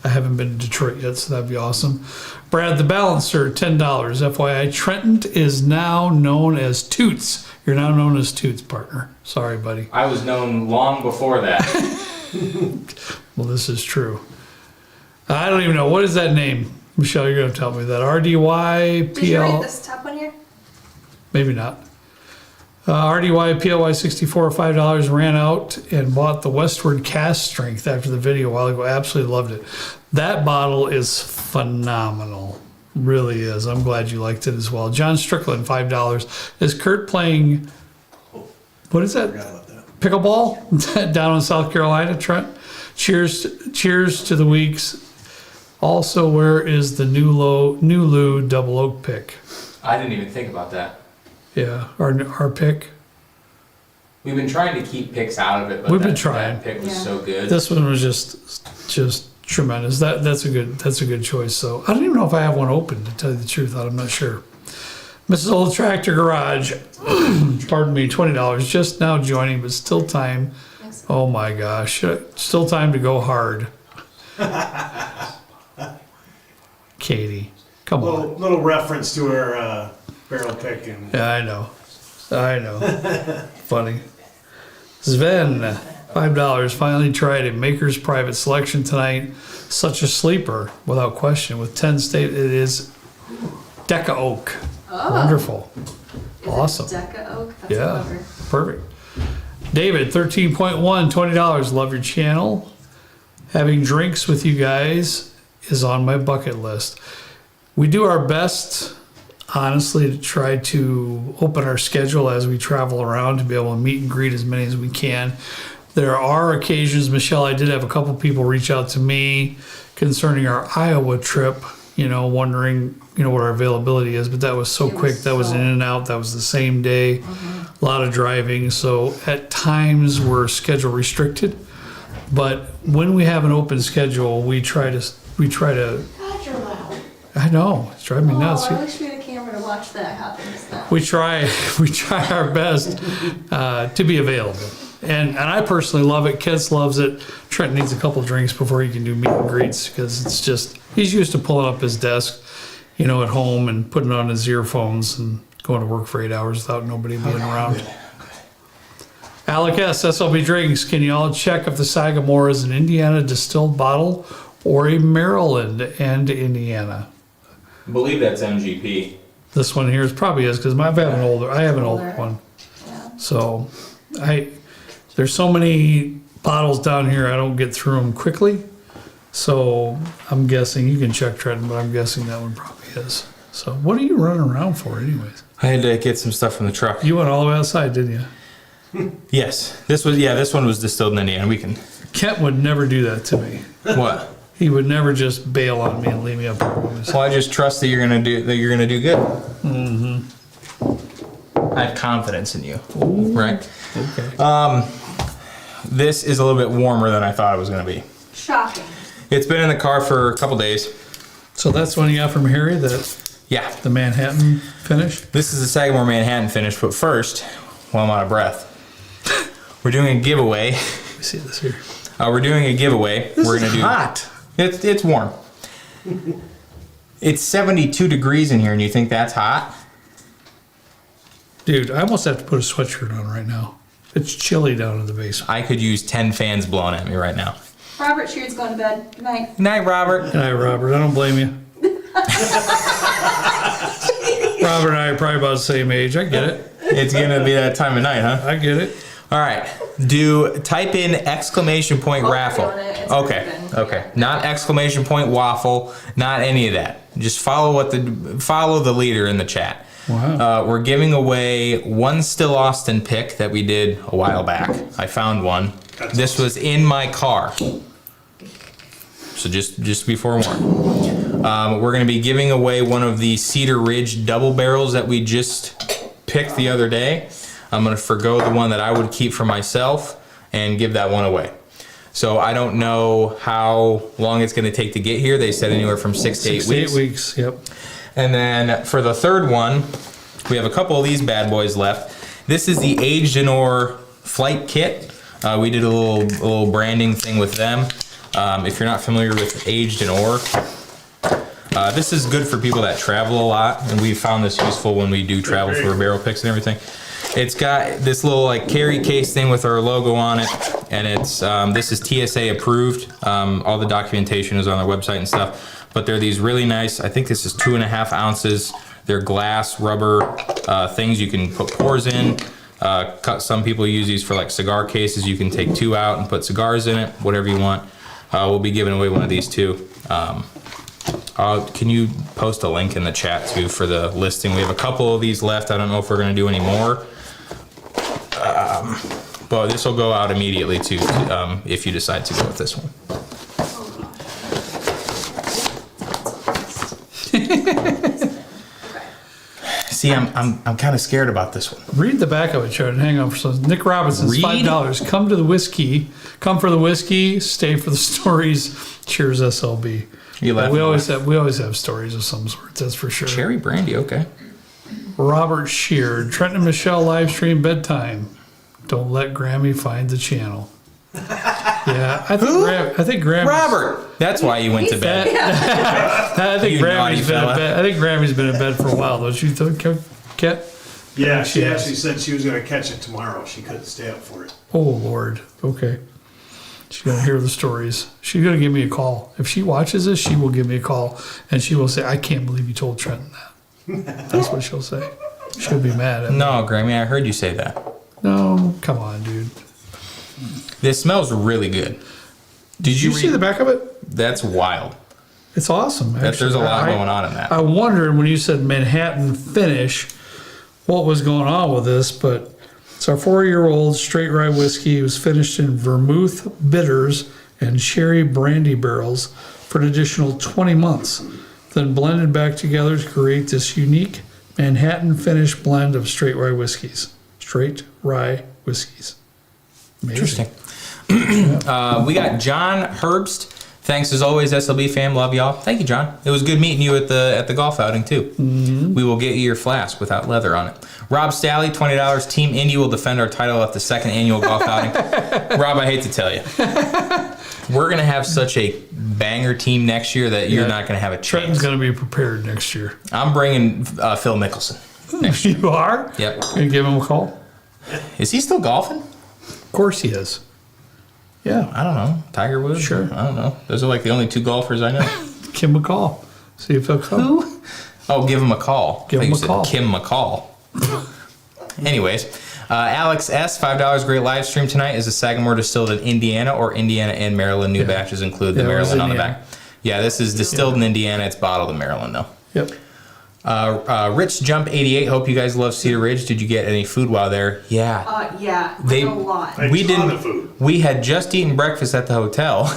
I haven't been to Detroit yet, so that'd be awesome. Brad the Balancer, $10. FYI, Trenton is now known as Toots. You're now known as Toots, partner. Sorry, buddy. I was known long before that. Well, this is true. I don't even know. What is that name? Michelle, you're going to tell me that. Did you read RDYPL. this top one here? Maybe not. RDYPLY 64, $5, ran out and bought the Westward Cast Strength after the video a while ago. Absolutely loved it. That bottle is phenomenal. Really is. I'm glad you liked it as well. John Strickland, $5. Is Kurt playing, what is that? Pickleball down in South Carolina, Trent? Cheers to the weeks. Also, where is the new Lou Double Oak pick? I didn't even think about that. Yeah, our pick. We've been trying to keep picks out of it, but We've been trying. that pick was Yeah. so good. This one was just tremendous. That's a good choice. So I don't even know if I have one open, to tell you the truth. I'm not sure. Mrs. Old Tractor Garage, pardon me, $20. Just now joining, but still time. Oh my gosh, still time to go hard. Katie, come on. Little reference to her barrel pick and Yeah, I know. Funny. Sven, $5. Finally tried it. Maker's Private Selection tonight. Such a sleeper, without question. With 10 state, it is Deca Oak. Wonderful. Awesome. Deca Oak. That's Yeah. clever. Perfect. David, 13.1, $20. Love your channel. Having drinks with you guys is on my bucket list. We do our best, honestly, to try to open our schedule as we travel around to be able to meet and greet as many as we can. There are occasions, Michelle, I did have a couple people reach out to me concerning our Iowa trip, wondering, what our availability is, but that was so quick. That was in and out. That was the same day. A lot of driving. So at times we're schedule restricted, but when we have an open schedule, we try to, God, you're loud. I know, it's driving me nuts. Oh, I wish we had a camera to watch that happen just now. We try our best to be available. And I personally love it. Kent's loves it. Trent needs a couple drinks before he can do meet and greets because it's just, he's used to pulling up his desk, at home and putting on his earphones and going to work for 8 hours without nobody being around. Alec S., SLB Drinks, can you all check if the Sagamore is an Indiana distilled bottle or a Maryland and Indiana? I believe that's MGP. This one here probably is because I have an older one. Yeah. So there's so many bottles down here, I don't get through them quickly. So I'm guessing, you can check Trenton, but I'm guessing that one probably is. So what are you running around for anyways? I had to get some stuff from the truck. You went all the way outside, didn't you? Yes. This one was distilled in Indiana. We can. Kent would never do that to me. What? He would never just bail on me and leave me up here. Well, I just trust that you're gonna do good. I have confidence in you. Right? Okay. This is a little bit warmer than I thought it was going to be. Shocking. It's been in the car for a couple days. So that's one you got from Harry, Yeah. the Manhattan finish? This is the Sagamore Manhattan finish, but first, while I'm out of breath, we're doing a giveaway. Let me see this here. We're doing a giveaway. We're gonna do hot. It's warm. It's 72 degrees in here, and you think that's hot? Dude, I almost have to put a sweatshirt on right now. It's chilly down in the basement. I could use 10 fans blowing at me right now. Robert Sheard's going to bed. Good night. Good night, Robert. Good night, Robert. I don't blame you. Robert and I are probably about the same age. I get it. It's gonna be that time of night, huh? I get it. All right. Type in exclamation point raffle. on it. It's Okay. open. Okay. Not exclamation point waffle. Not any of that. Just follow the leader in the chat. Wow. We're giving away one Still Austin pick that we did a while back. I found one. This was in my car. So just be forewarned. We're going to be giving away one of the Cedar Ridge double barrels that we just picked the other day. I'm going to forgo the one that I would keep for myself and give that one away. So I don't know how long it's going to take to get here. They said anywhere from 6 to 8 weeks. 8 weeks, yep. And then for the third one, we have a couple of these bad boys left. This is the Aged in Ore flight kit. We did a little branding thing with them. If you're not familiar with Aged in Ore, this is good for people that travel a lot, and we found this useful when we do travel for barrel picks and everything. It's got this little like carry case thing with our logo on it, and it's this is TSA approved. All the documentation is on their website and stuff. But they're these really nice, I think this is 2.5 ounces. They're glass, rubber things you can put pours in. Some people use these for like cigar cases. You can take 2 out and put cigars in it, whatever you want. We'll be giving away one of these too. Can you post a link in the chat too for the listing? We have a couple of these left. I don't know if we're gonna do any more. But this will go out immediately too if you decide to go with this one. See, I'm kind of scared about this one. Read the back of it, Chad. Hang on for some. Nick Robinson's Read? $5. Come to the whiskey. Come for the whiskey. Stay for the stories. Cheers, SLB. You laughing We at always what? have stories of some sort. That's for sure. Cherry brandy, okay. Robert Sheard, Trent and Michelle live stream bedtime. Don't let Grammy find the channel. Yeah, I think Grammy's. Robert, that's why you went to bed. I think You naughty Grammy's been in fella. bed. I think Grammy's been in bed for a while. Don't you think, Kat? Yeah, she Yes. actually said she was going to catch it tomorrow. She couldn't stay up for it. Oh Lord. Okay. She's gonna hear the stories. She's gonna give me a call. If she watches this, she will give me a call and she will say, "I can't believe you told Trenton that." That's what she'll say. She'll be mad at me. No, Grammy, I heard you say that. No, come on, dude. This smells really good. Did you see the back of it? That's wild. It's awesome. There's a lot going on in that. I wondered when you said Manhattan finish, what was going on with this, but it's our 4-year-old straight rye whiskey. It was finished in vermouth bitters and sherry brandy barrels for an additional 20 months, then blended back together to create this unique Manhattan finish blend of straight rye whiskeys. Straight rye whiskeys. Amazing. Interesting. We got John Herbst. Thanks as always, SLB fam. Love y'all. Thank you, John. It was good meeting you at the golf outing too. Mm-hmm. We will get you your flask without leather on it. Rob Stalley, $20. Team Indy will defend our title at the 2nd annual golf outing. Rob, I hate to tell you, we're gonna have such a banger team next year that you're not gonna have a Trenton's chance. going to be prepared next year. I'm bringing Phil Mickelson next year. You are? Yep. Going to give him a call? Is he still golfing? Of course he is. Yeah. I don't know. Tiger Woods? Sure. I don't know. Those are like the only 2 golfers I know. Give him a call. See if he'll come. Who? Oh, give him a call. Give I him thought a you call. said Kim McCall. Anyways, Alex S., $5. Great live stream tonight. Is the Sagamore distilled in Indiana or Indiana and Maryland? New batches include the Yeah, it was Maryland on the Indiana. back. Yeah, this is distilled in Indiana. It's bottled in Maryland, though. Yep. Rich Jump 88. Hope you guys love Cedar Ridge. Did you get any food while there? Yeah. Yeah, They- a lot. A We ton didn't. of food. We had just eaten breakfast at the hotel,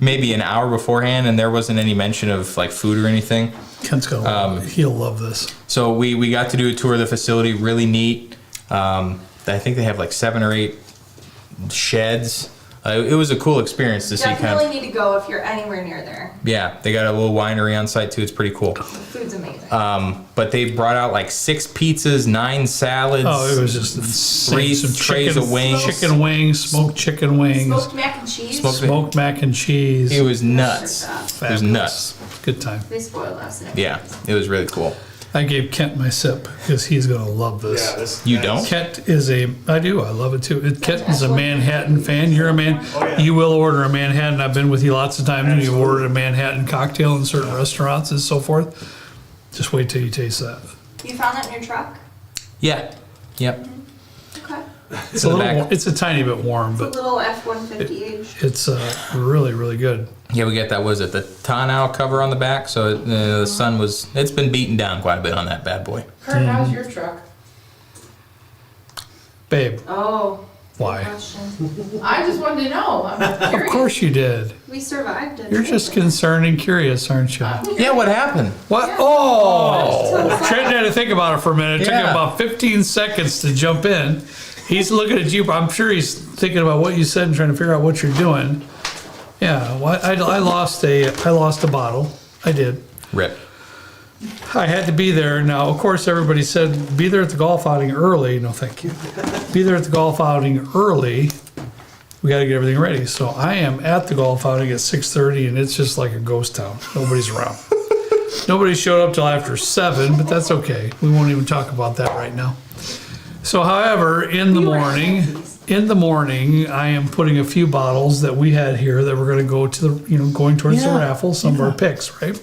maybe an hour beforehand, and there wasn't any mention of like food or anything. Kent's gonna he'll love this. So we got to do a tour of the facility, really neat. I think they have like 7 or 8 sheds. It was a cool experience to see. Definitely need to go if you're anywhere near there. Yeah, they got a little winery on site too. It's pretty cool. The food's amazing. But they brought out like 6 pizzas, 9 salads. Oh, it was just insane. 3 Some trays of wings. chicken wings, smoked chicken wings, Smoked mac and cheese. smoked mac and cheese. It was nuts. It was Fabulous. nuts. Good time. They spoiled us. Yeah, it was really cool. I gave Kent my sip because he's gonna love this. Yeah, this. You don't? Kent is I love it too. Kent is a Manhattan fan. You're a man. yeah. You will order a Manhattan. I've been with you lots of times and you've ordered a Manhattan cocktail in certain restaurants and so forth. Just wait till you taste that. You found that in your truck? Yeah. Yep. Okay. It's a little, it's a tiny bit warm, It's a but little F-150 age. it's really, really good. Yeah, we got that, was it the tonneau cover on the back? So the sun it's been beaten down quite a bit on that bad boy. Kurt, how's your truck? Babe, Oh. good why? question. I just wanted to know. I'm Of curious. course you did. We survived it. You're just concerned and curious, aren't you? Yeah, what happened? What? Oh! Trent had to think about it for a minute. It took him Yeah. about 15 seconds to jump in. He's looking at you. I'm sure he's thinking about what you said and trying to figure out what you're doing. Yeah, well, I lost a bottle. I did. Rip. I had to be there. Now, of course, everybody said, be there at the golf outing early. No, thank you. Be there at the golf outing early. We got to get everything ready. So I am at the golf outing at 6:30, and it's just like a ghost town. Nobody's around. Nobody showed up till after 7, but that's okay. We won't even talk about that right now. So, however, in the morning, I am putting a few bottles that we had here that we're going to go to the, going towards the raffle, some of our picks, right?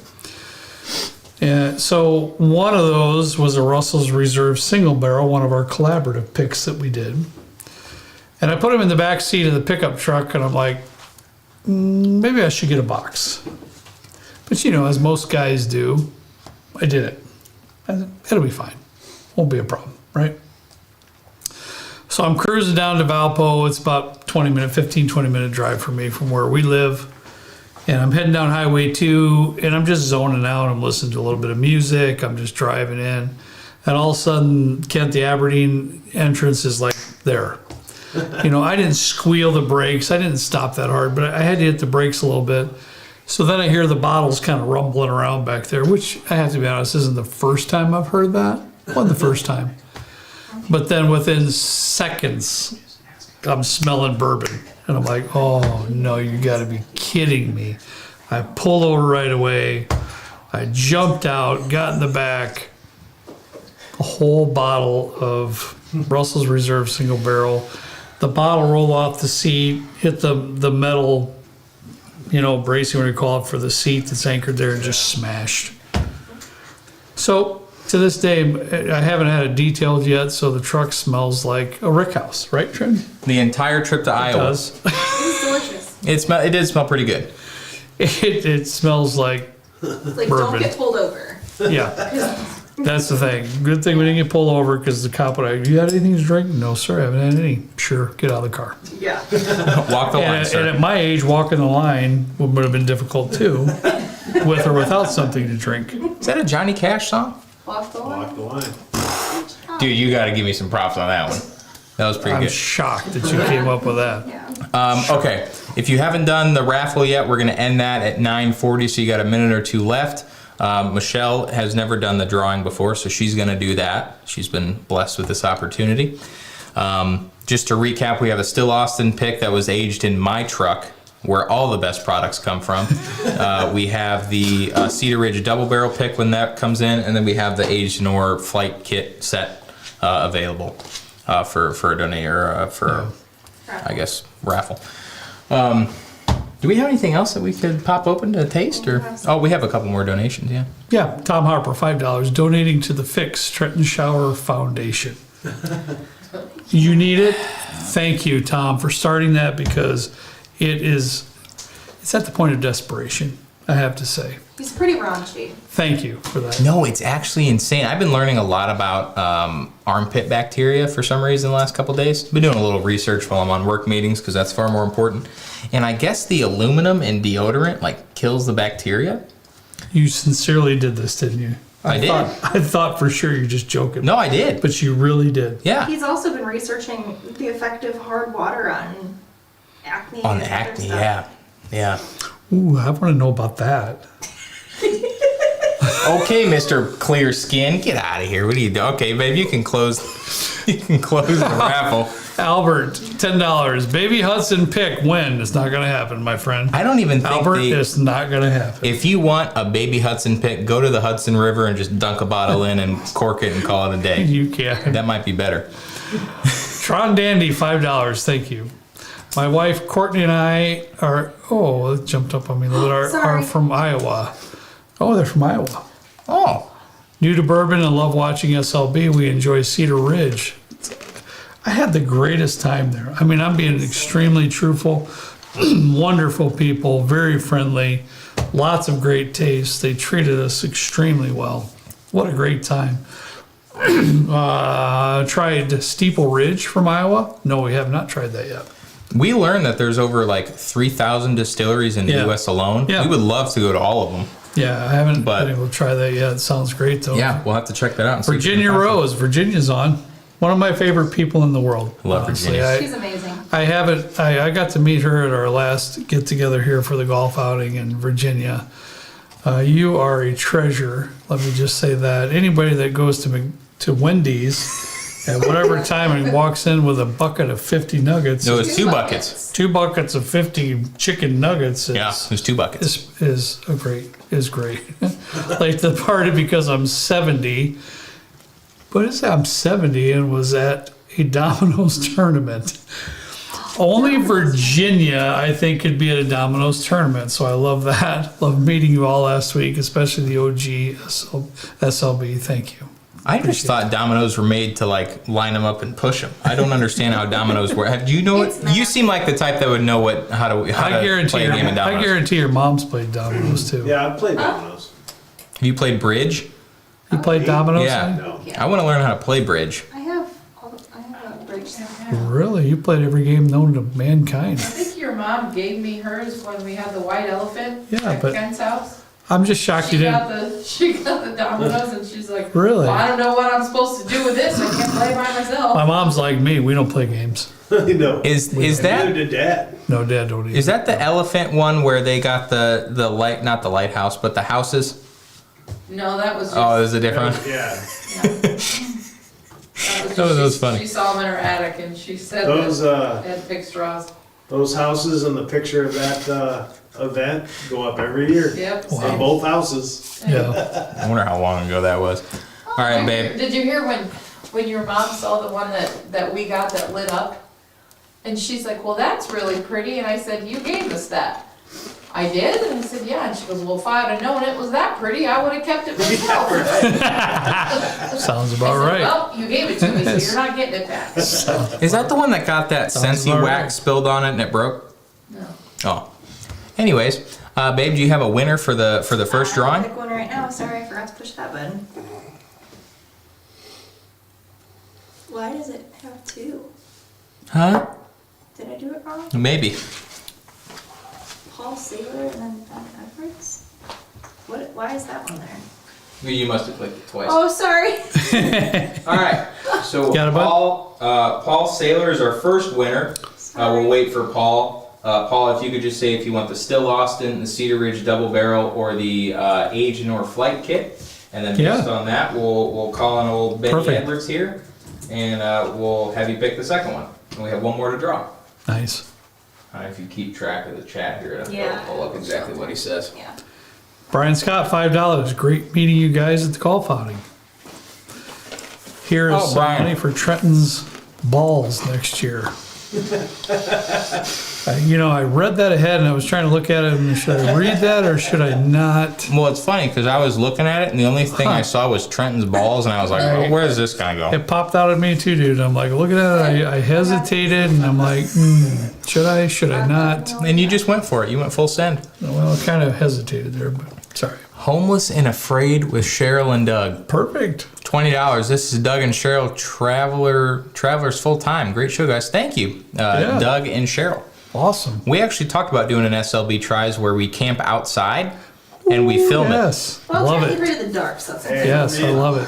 And so one of those was a Russell's Reserve single barrel, one of our collaborative picks that we did. And I put them in the back seat of the pickup truck, and I'm like, maybe I should get a box. But as most guys do, I did it. I said, it'll be fine. Won't be a problem, right? So I'm cruising down to Valpo. It's about 20 minute drive for me from where we live. And I'm heading down Highway 2, and I'm just zoning out. I'm listening to a little bit of music. I'm just driving in. And all of a sudden, Kent, the Aberdeen entrance is like there. I didn't squeal the brakes. I didn't stop that hard, but I had to hit the brakes a little bit. So then I hear the bottles kind of rumbling around back there, which I have to be honest, isn't the first time I've heard that. Wasn't the first time. But then within seconds, I'm smelling bourbon. And I'm like, oh no, you gotta be kidding me. I pulled over right away. I jumped out, got in the back, a whole bottle of Russell's Reserve single barrel. The bottle rolled off the seat, hit the metal, bracing, what do you call it, for the seat that's anchored there, and just smashed. So to this day, I haven't had it detailed yet, so the truck smells like a rick house, right, Trent? The entire trip to Iowa. Does. It's delicious. It did smell pretty good. It smells like, It's like, Bourbon. don't get pulled over. yeah, that's the thing. Good thing we didn't get pulled over because the cop would have, you had anything to drink? No, sir, I haven't had any. Sure, get out of the car. Yeah. Walk the line, And sir. at my age, walking the line would have been difficult too, with or without something to drink. Is that a Johnny Cash song? Walk the line. Walk the line. Dude, you got to give me some props on that one. That was pretty I'm good. shocked that you came up with that. Yeah. Okay, if you haven't done the raffle yet, we're going to end that at 9:40, so you got a minute or two left. Michelle has never done the drawing before, so she's going to do that. She's been blessed with this opportunity. Just to recap, we have a Still Austin pick that was aged in my truck, where all the best products come from. We have the Cedar Ridge double barrel pick when that comes in, and then we have the aged in ore flight kit set available for a donate or for I guess raffle. Do we have anything else that we could pop open to taste? Or we have a couple more donations. Yeah. Yeah, Tom Harper, $5, donating to the Fix Trenton Shower Foundation. You need it. Thank you, Tom, for starting that because it's at the point of desperation. I have to say. He's pretty raunchy. Thank you for that. No, it's actually insane. I've been learning a lot about armpit bacteria for some reason the last couple days. Been doing a little research while I'm on work meetings because that's far more important. And I guess the aluminum in deodorant like kills the bacteria. You sincerely did this, didn't you? I did. I thought for sure you're just joking. No, I did. But you really did. Yeah. He's also been researching the effect of hard water on acne. On and other acne, stuff. yeah. Ooh, I want to know about that. Okay, Mr. Clear Skin, get out of here. What are you doing? Okay, babe, you can close the raffle. Albert, $10. Baby Hudson pick when? It's not going to happen, my friend. I don't even think Albert, it's not going to happen. if you want a baby Hudson pick, go to the Hudson River and just dunk a bottle in and cork it and call it a day. You can't. That might be better. Tron Dandy, $5. Thank you. My wife Courtney and I are. Oh, it jumped up on me a little bit. Are Sorry. from Iowa. Oh, they're from Iowa. Oh, New to bourbon and love watching SLB. We enjoy Cedar Ridge. I had the greatest time there. I mean, I'm being extremely truthful. Wonderful people, very friendly, lots of great taste. They treated us extremely well. What a great time. Tried Steeple Ridge from Iowa. No, we have not tried that yet. we learned that there's over like 3,000 distilleries in the Yeah. U.S. alone. Yeah. We would love to go to all of them. Yeah, I haven't But- been able to try that yet. It sounds great though. Yeah, we'll have to check that out. And see if we can Virginia find some. Rose. Virginia's on. One of my favorite people in the world. Love honestly. Virginia. She's amazing. I haven't. I got to meet her at our last get together here for the golf outing in Virginia. You are a treasure. Let me just say that. Anybody that goes to Wendy's at whatever time and walks in with a bucket of 50 nuggets, No, it's 2 buckets. 2 buckets of 50 chicken nuggets. Yeah, there's 2 buckets. is great. Like the party because I'm 70. But it's I'm 70 and was at a Domino's tournament. Only Virginia, I think, could be at a Domino's tournament. So I love that. Love meeting you all last week, especially the OG SLB. Thank you. I just thought dominoes were made to like line them up and push them. I don't understand how dominoes work. Do you know It's it? not. You seem like the type that would know how to I guarantee play a game of I dominoes. guarantee your mom's played Domino's too. Yeah, I played dominoes. Have you played bridge? You played Domino's? Yeah. No. I want to learn how to play bridge. I have a bridge somewhere. Really? You played every game known to mankind. I think your mom gave me hers when we had the white elephant Yeah, at but- Ken's house. I'm just shocked you She didn't. got the dominoes and she's like, Really? well, I don't know what I'm supposed to do with this. I can't play by myself. My mom's like me. We don't play games. No. Is Neither that did Dad. No, Dad don't either. is that the elephant one where they got the light, not the lighthouse, but the houses? No, that was just. Oh, there's a different one. Yeah. That was funny. She saw them in her attic and she said Those that they had big straws. those houses in the picture of that event go up every year. Yep. Wow. On both houses. Yeah. I wonder how long ago that was. All right, babe. Did you hear when your mom saw the one that we got that lit up? And she's like, well, that's really pretty. And I said, you gave us that. I did? And I said, yeah. And she goes, well, if I would have known it was that pretty, I would have kept it myself. Sounds I about said, right. well, you gave it to me, so you're not getting it back. Is that the one that got that Sounds Scentsy about wax right. spilled on it and it broke? No. Oh. Anyways, babe, do you have a winner for the first I'll drawing? pick one right now. Sorry, I forgot to push that button. Why does it have 2? Huh? Did I do it wrong? Maybe. Paul Saylor and then Ben Edwards? Why is that one there? You must have clicked it twice. Oh, sorry. All right. So Got it, bud? Paul Saylor is our first winner. We'll wait for Paul. Paul, if you could just say if you want the Still Austin, the Cedar Ridge Double Barrel, or the Age Nor Flight Kit, and then Yeah. based on that, we'll call on old Benny Perfect. Edwards here, and we'll have you pick the second one. And we have one more to draw. Nice. If you keep track of the chat here, it'll Yeah. pull up exactly what he says. Yeah. Brian Scott, $5. Great meeting you guys at the golf outing. Here is Oh, some Brian. money for Trenton's balls next year. I read that ahead and I was trying to look at it and should I read that or should I not? Well, it's funny because I was looking at it and the only thing I saw was Trenton's balls, and I was like, oh, where does this guy go? It popped out at me too, dude. I'm like, looking at it, I hesitated and I'm like, should I not? And you just went for it. You went full send. Well, I kind of hesitated there, but sorry. Homeless and Afraid with Cheryl and Doug. Perfect. $20. This is Doug and Cheryl, Travelers Full Time. Great show, guys. Thank you, Yeah. Doug and Cheryl. Awesome. We actually talked about doing an SLB tries where we camp outside and we film Yes. Well, Love can't it. get rid of the dark, so that's okay. Yes, I love it.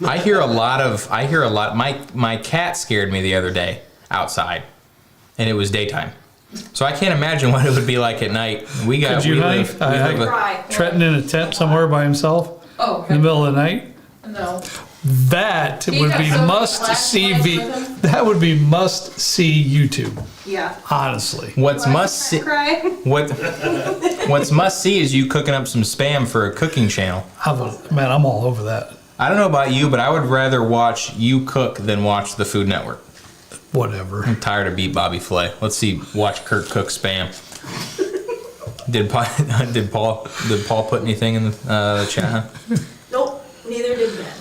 it. I hear a lot. My cat scared me the other day outside, and it was daytime. So I can't imagine what it would be like at night. Could you, honey? Cry. Trenton in a tent somewhere by himself Oh, in the middle of the night? no. That He would got be so many must see. flashlights with him. That would be must see YouTube. Yeah. Honestly. What's must see? Cry. What's must see is you cooking up some spam for a cooking channel. Man, I'm all over that. I don't know about you, but I would rather watch you cook than watch the Food Network. Whatever. I'm tired of Beat Bobby Flay. Let's see, watch Kurt cook spam. Did Paul put anything in the chat? Huh? Nope. Neither did Ben.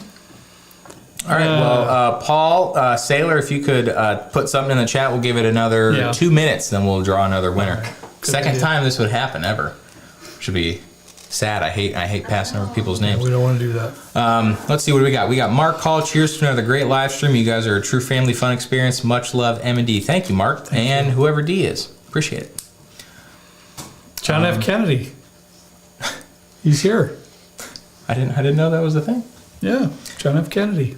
All right. Well, Paul Sailor, if you could put something in the chat, we'll give it another 2 minutes, then we'll draw another winner. Second idea. time this would happen ever. Should be sad. I hate passing over people's names. We don't want to do that. Let's see what do we got. We got Mark Hall. Cheers to another great live stream. You guys are a true family fun experience. Much love, M&D. Thank you, Mark, and whoever D is. Appreciate it. John F. Kennedy. He's here. I didn't know that was the thing. Yeah, John F. Kennedy.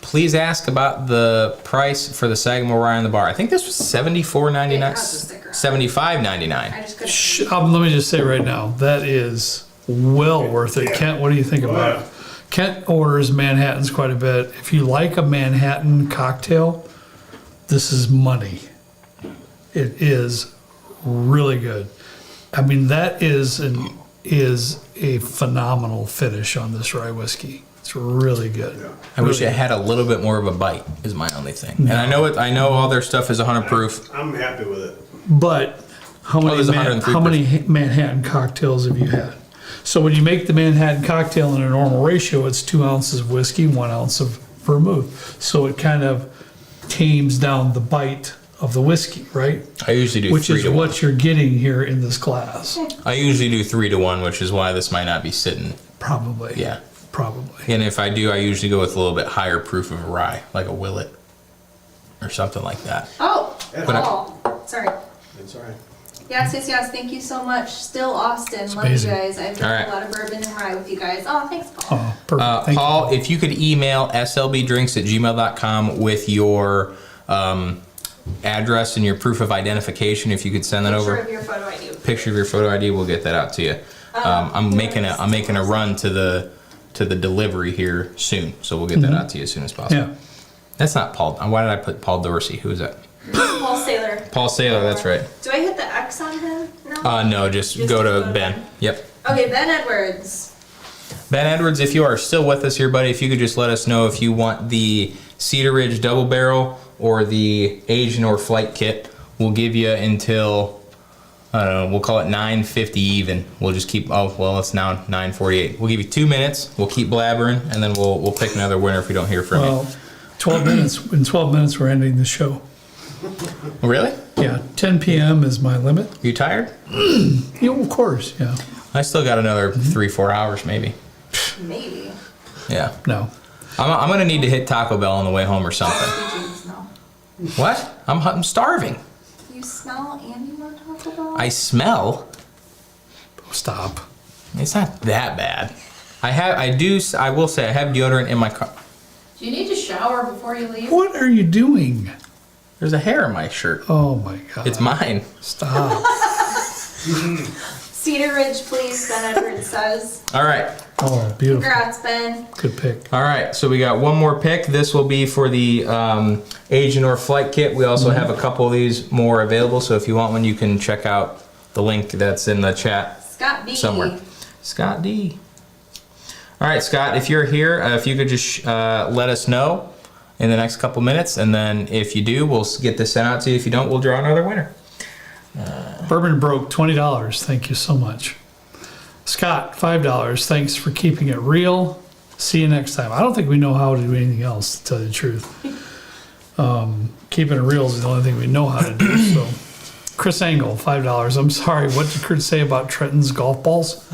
Please ask about the price for the Sagamore Rye on the bar. I think this was $74.99, It has a sticker on it. $75.99. I just couldn't. Let me just say right now, that is well worth it. Kent, what do you think about it? Kent orders Manhattans quite a bit. If you like a Manhattan cocktail, this is money. It is really good. I mean, that is a phenomenal finish on this rye whiskey. It's really good. I wish it had a little bit more of a bite. Is my only thing. And I know all their stuff is 100 proof. I'm happy with it. But how many, there's 103%. how many Manhattan cocktails have you had? So when you make the Manhattan cocktail in a normal ratio, it's 2 ounces of whiskey, 1 ounce of vermouth. So it kind of tames down the bite of the whiskey, right? I usually do Which 3 is to 1. what you're getting here in this glass. I usually do 3 to 1, which is why this might not be sitting. Probably. Yeah. Probably. And if I do, I usually go with a little bit higher proof of a rye, like a Willet or something like that. Oh, But I- Paul. Sorry. It's all right. Yes. Thank you so much. Still Austin. Love amazing. you guys. I've done All right. a lot of bourbon and rye with you guys. Oh, thanks, Paul. Oh, perfect. Thank Paul, if you could email slbdrinks@gmail.com with your address and your proof of identification, if you could send that Picture over. of your photo ID. Picture of your photo ID, we'll get that out to you. I'm making a run to the delivery here soon, so we'll get that out to you as soon as you. possible. Yeah. That's not Paul. Why did I put Paul Dorsey? Who is that? Paul Sailor. Paul Sailor. That's right. Do I hit the X on him? No. No, just go to Ben. Yep. Okay, Ben Edwards. Ben Edwards, if you are still with us here, buddy, if you could just let us know if you want the Cedar Ridge Double Barrel or the Asian or Flight Kit. We'll give you until, I don't know, we'll call it 9:50 even. We'll just keep, it's now 9:48. We'll give you 2 minutes. We'll keep blabbering, and then we'll pick another winner if we don't hear from Well, 12 minutes. In 12 minutes, we're ending the show. you. Really? Yeah, 10 p.m. is my limit. You tired? Yeah, of course. Yeah. I still got another 3-4 hours maybe. Maybe. Yeah. No. I'm going to need to hit Taco Bell on the way home or something. Did you smell? What? I'm starving. You smell and you want Taco Bell? I smell. Stop. It's not that bad. I will say I have deodorant in my car. Do you need to shower before you leave? What are you doing? There's a hair in my shirt. Oh my God. It's mine. Stop. Cedar Ridge, please, Ben Edwards says. All right. Oh, beautiful. Congrats, Ben. Good pick. All right. So we got one more pick. This will be for the Agent or Flight Kit. We also have a couple of these more available. So if you want one, you can check out the link that's in the chat Scott B. somewhere. Scott D. All right, Scott, if you're here, if you could just let us know in the next couple minutes, and then if you do, we'll get this sent out to you. If you don't, we'll draw another winner. Bourbon Broke, $20. Thank you so much. Scott, $5. Thanks for keeping it real. See you next time. I don't think we know how to do anything else, to tell you the truth. Keeping it real is the only thing we know how to do. So, Chris Angle, $5. I'm sorry. What did Kurt say about Trenton's golf balls?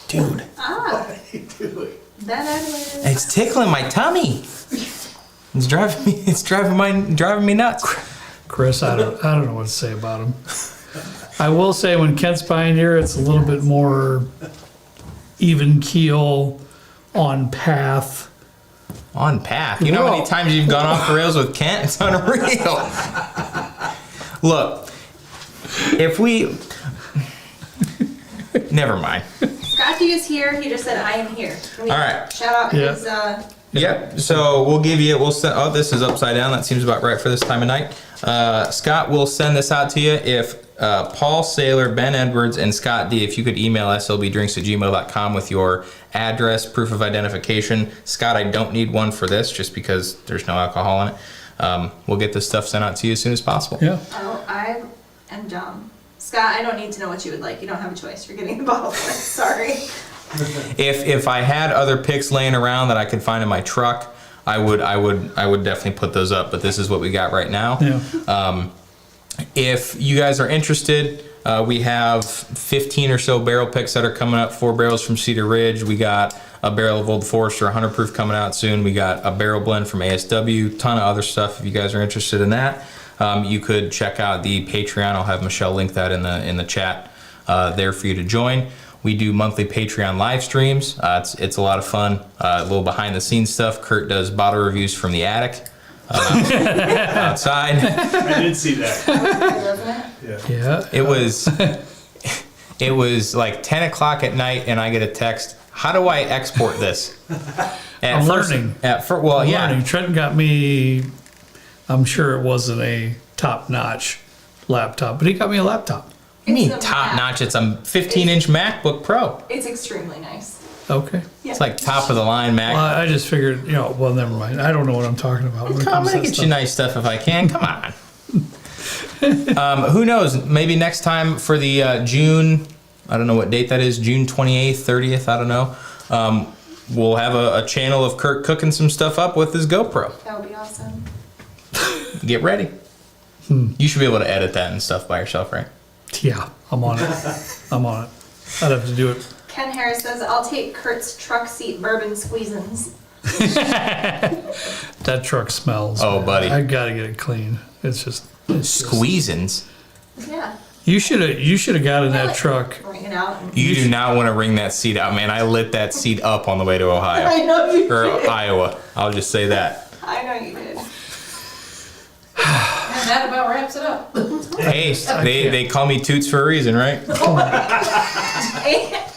Dude, That it's tickling my tummy. It's driving me nuts. Chris, I don't know what to say about him. I will say when Kent's behind here, it's a little bit more even keel, on path. On path. You know how many times you've gone off the rails with Kent? It's unreal. Look, if we... Never mind. Scott D is here. He just said, I am here. All right. Shout out Yeah. his, Yep. So we'll send. Oh, this is upside down. That seems about right for this time of night. Scott will send this out to you. If Paul Saylor, Ben Edwards, and Scott D, if you could email slbdrinks@gmail.com with your address, proof of identification. Scott, I don't need one for this just because there's no alcohol in it. We'll get this stuff sent out to you as soon as possible. Yeah. oh, I am dumb. Scott, I don't need to know what you would like. You don't have a choice. You're getting the bottle. Sorry. If I had other picks laying around that I could find in my truck, I would definitely put those up. But this is what we got right now. Yeah. If you guys are interested, we have 15 or so barrel picks that are coming up. 4 barrels from Cedar Ridge. We got a barrel of Old Forester 100 proof coming out soon. We got a barrel blend from ASW. Ton of other stuff. If you guys are interested in that, you could check out the Patreon. I'll have Michelle link that in the chat there for you to join. We do monthly Patreon live streams. It's a lot of fun. A little behind the scenes stuff. Kurt does bottle reviews from the attic outside. I did see that. Yeah. It was like 10 o'clock at night, and I get a text. How do I export this? I'm learning. Yeah. Trenton got me, I'm sure it wasn't a top-notch laptop, but he got me a laptop. You mean It's a top Mac. notch? It's a 15-inch MacBook Pro. It's extremely nice. Okay. Yeah. It's like top of the line Mac. Well, I just figured, well, never mind. I don't know what I'm talking about when it I'm comes to gonna that get stuff. you nice stuff if I can. Come on. Who knows? Maybe next time for the June. I don't know what date that is. June 28th, 30th. I don't know. We'll have a channel of Kurt cooking some stuff up with his GoPro. That would be awesome. Get ready. You should be able to edit that and stuff by yourself, right? Yeah, I'm on it. I'm on it. I'd have to do it. Ken Harris says, I'll take Kurt's truck seat bourbon squeezins. That truck smells. Oh, man. buddy. I gotta get it clean. It's just Squeezins. Yeah. You should have got in that truck. Bring it out. And You do not want to wring that seat out, man. I lit that seat up on the way to Ohio. I know you Or did. Iowa. I'll just say that. I know you did. And that about wraps it up. Hey, they call me Toots for a reason, right?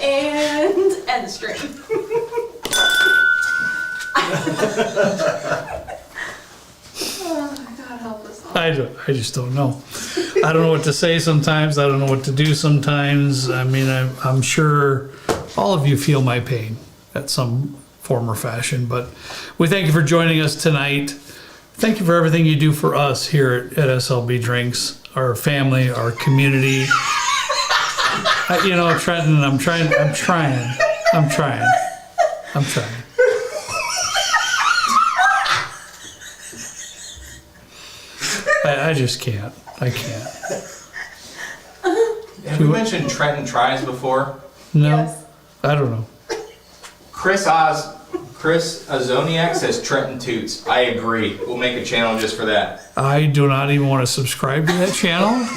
And end stream. Oh, God help us all. I just don't know. I don't know what to say sometimes. I don't know what to do sometimes. I mean, I'm sure all of you feel my pain at some form or fashion, but we thank you for joining us tonight. Thank you for everything you do for us here at SLB Drinks, our family, our community. Trenton, I'm trying. I just can't. I can't. Have we mentioned Trenton Tries before? No, Yes. I don't know. Chris Azoniak says Trenton Toots. I agree. We'll make a channel just for that. I do not even want to subscribe to that channel,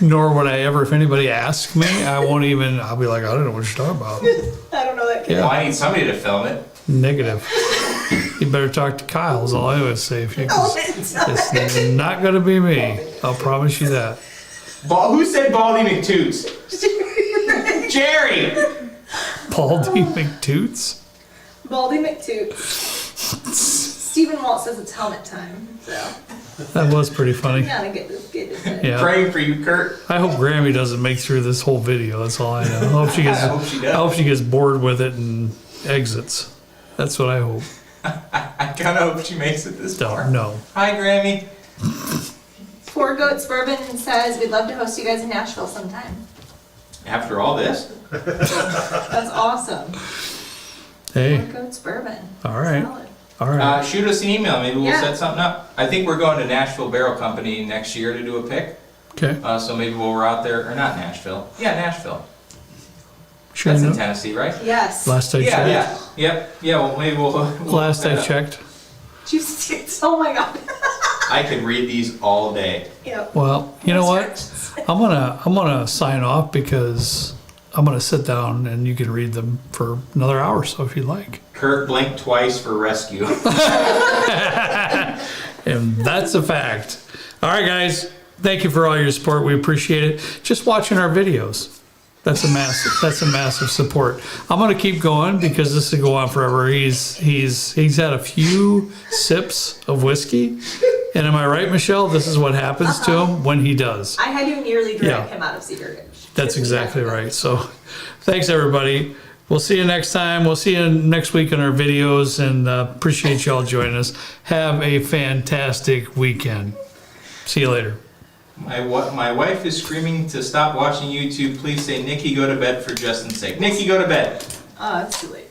nor would I ever, if anybody asks me, I'll be like, I don't know what you're talking about. I don't know that kid. Yeah. Well, I need somebody to film it. Negative. You better talk to Kyle, is all I would say. If you, it's not going to be me. I'll promise you that. Who said Baldy McToots? Jerry! Baldy McToots? Baldy McToot. Stephen Walt says it's helmet time. So, That was pretty funny. gotta get this kid to bed. Yeah. Praying for you, Kurt. I hope Grammy doesn't make through this whole video. That's all I know. I hope she gets, I hope she does. I hope she gets bored with it and exits. That's what I hope. I kind of hope she makes it this far. Don't know. Hi, Grammy. Four Goats Bourbon says, we'd love to host you guys in Nashville sometime. After all this, That's awesome. Hey, Four Goats Bourbon. all right, Solid. all right. shoot us an email. Maybe we'll Yeah. set something up. I think we're going to Nashville Barrel Company next year to do a pick. Okay. So maybe we're out there, or not Nashville. Yeah, Nashville. Sure. That's in No. Tennessee, right? Yes. Last I Yeah, checked. yeah, yep, yeah. Well, maybe we'll. Last look I that up. checked. Juicy. Oh my god. I could read these all day. Yep. Well, you know what? I'm gonna sign off because I'm gonna sit down and you can read them for another hour or so if you'd like. Kurt blinked twice for rescue. And that's a fact. All right, guys. Thank you for all your support. We appreciate it. Just watching our videos. That's a massive support. I'm gonna keep going because this will go on forever. He's had a few sips of whiskey, and am I right, Michelle? This is what happens to him when he does. I had to nearly drag Yeah. him out of Cedar Ridge. That's exactly right. So, thanks everybody. We'll see you next time. We'll see you next week in our videos, and appreciate y'all joining us. Have a fantastic weekend. See you later. My wife is screaming to stop watching YouTube. Please say, Nikki, go to bed for Justin's sake. Nikki, go to bed. Oh, that's too late.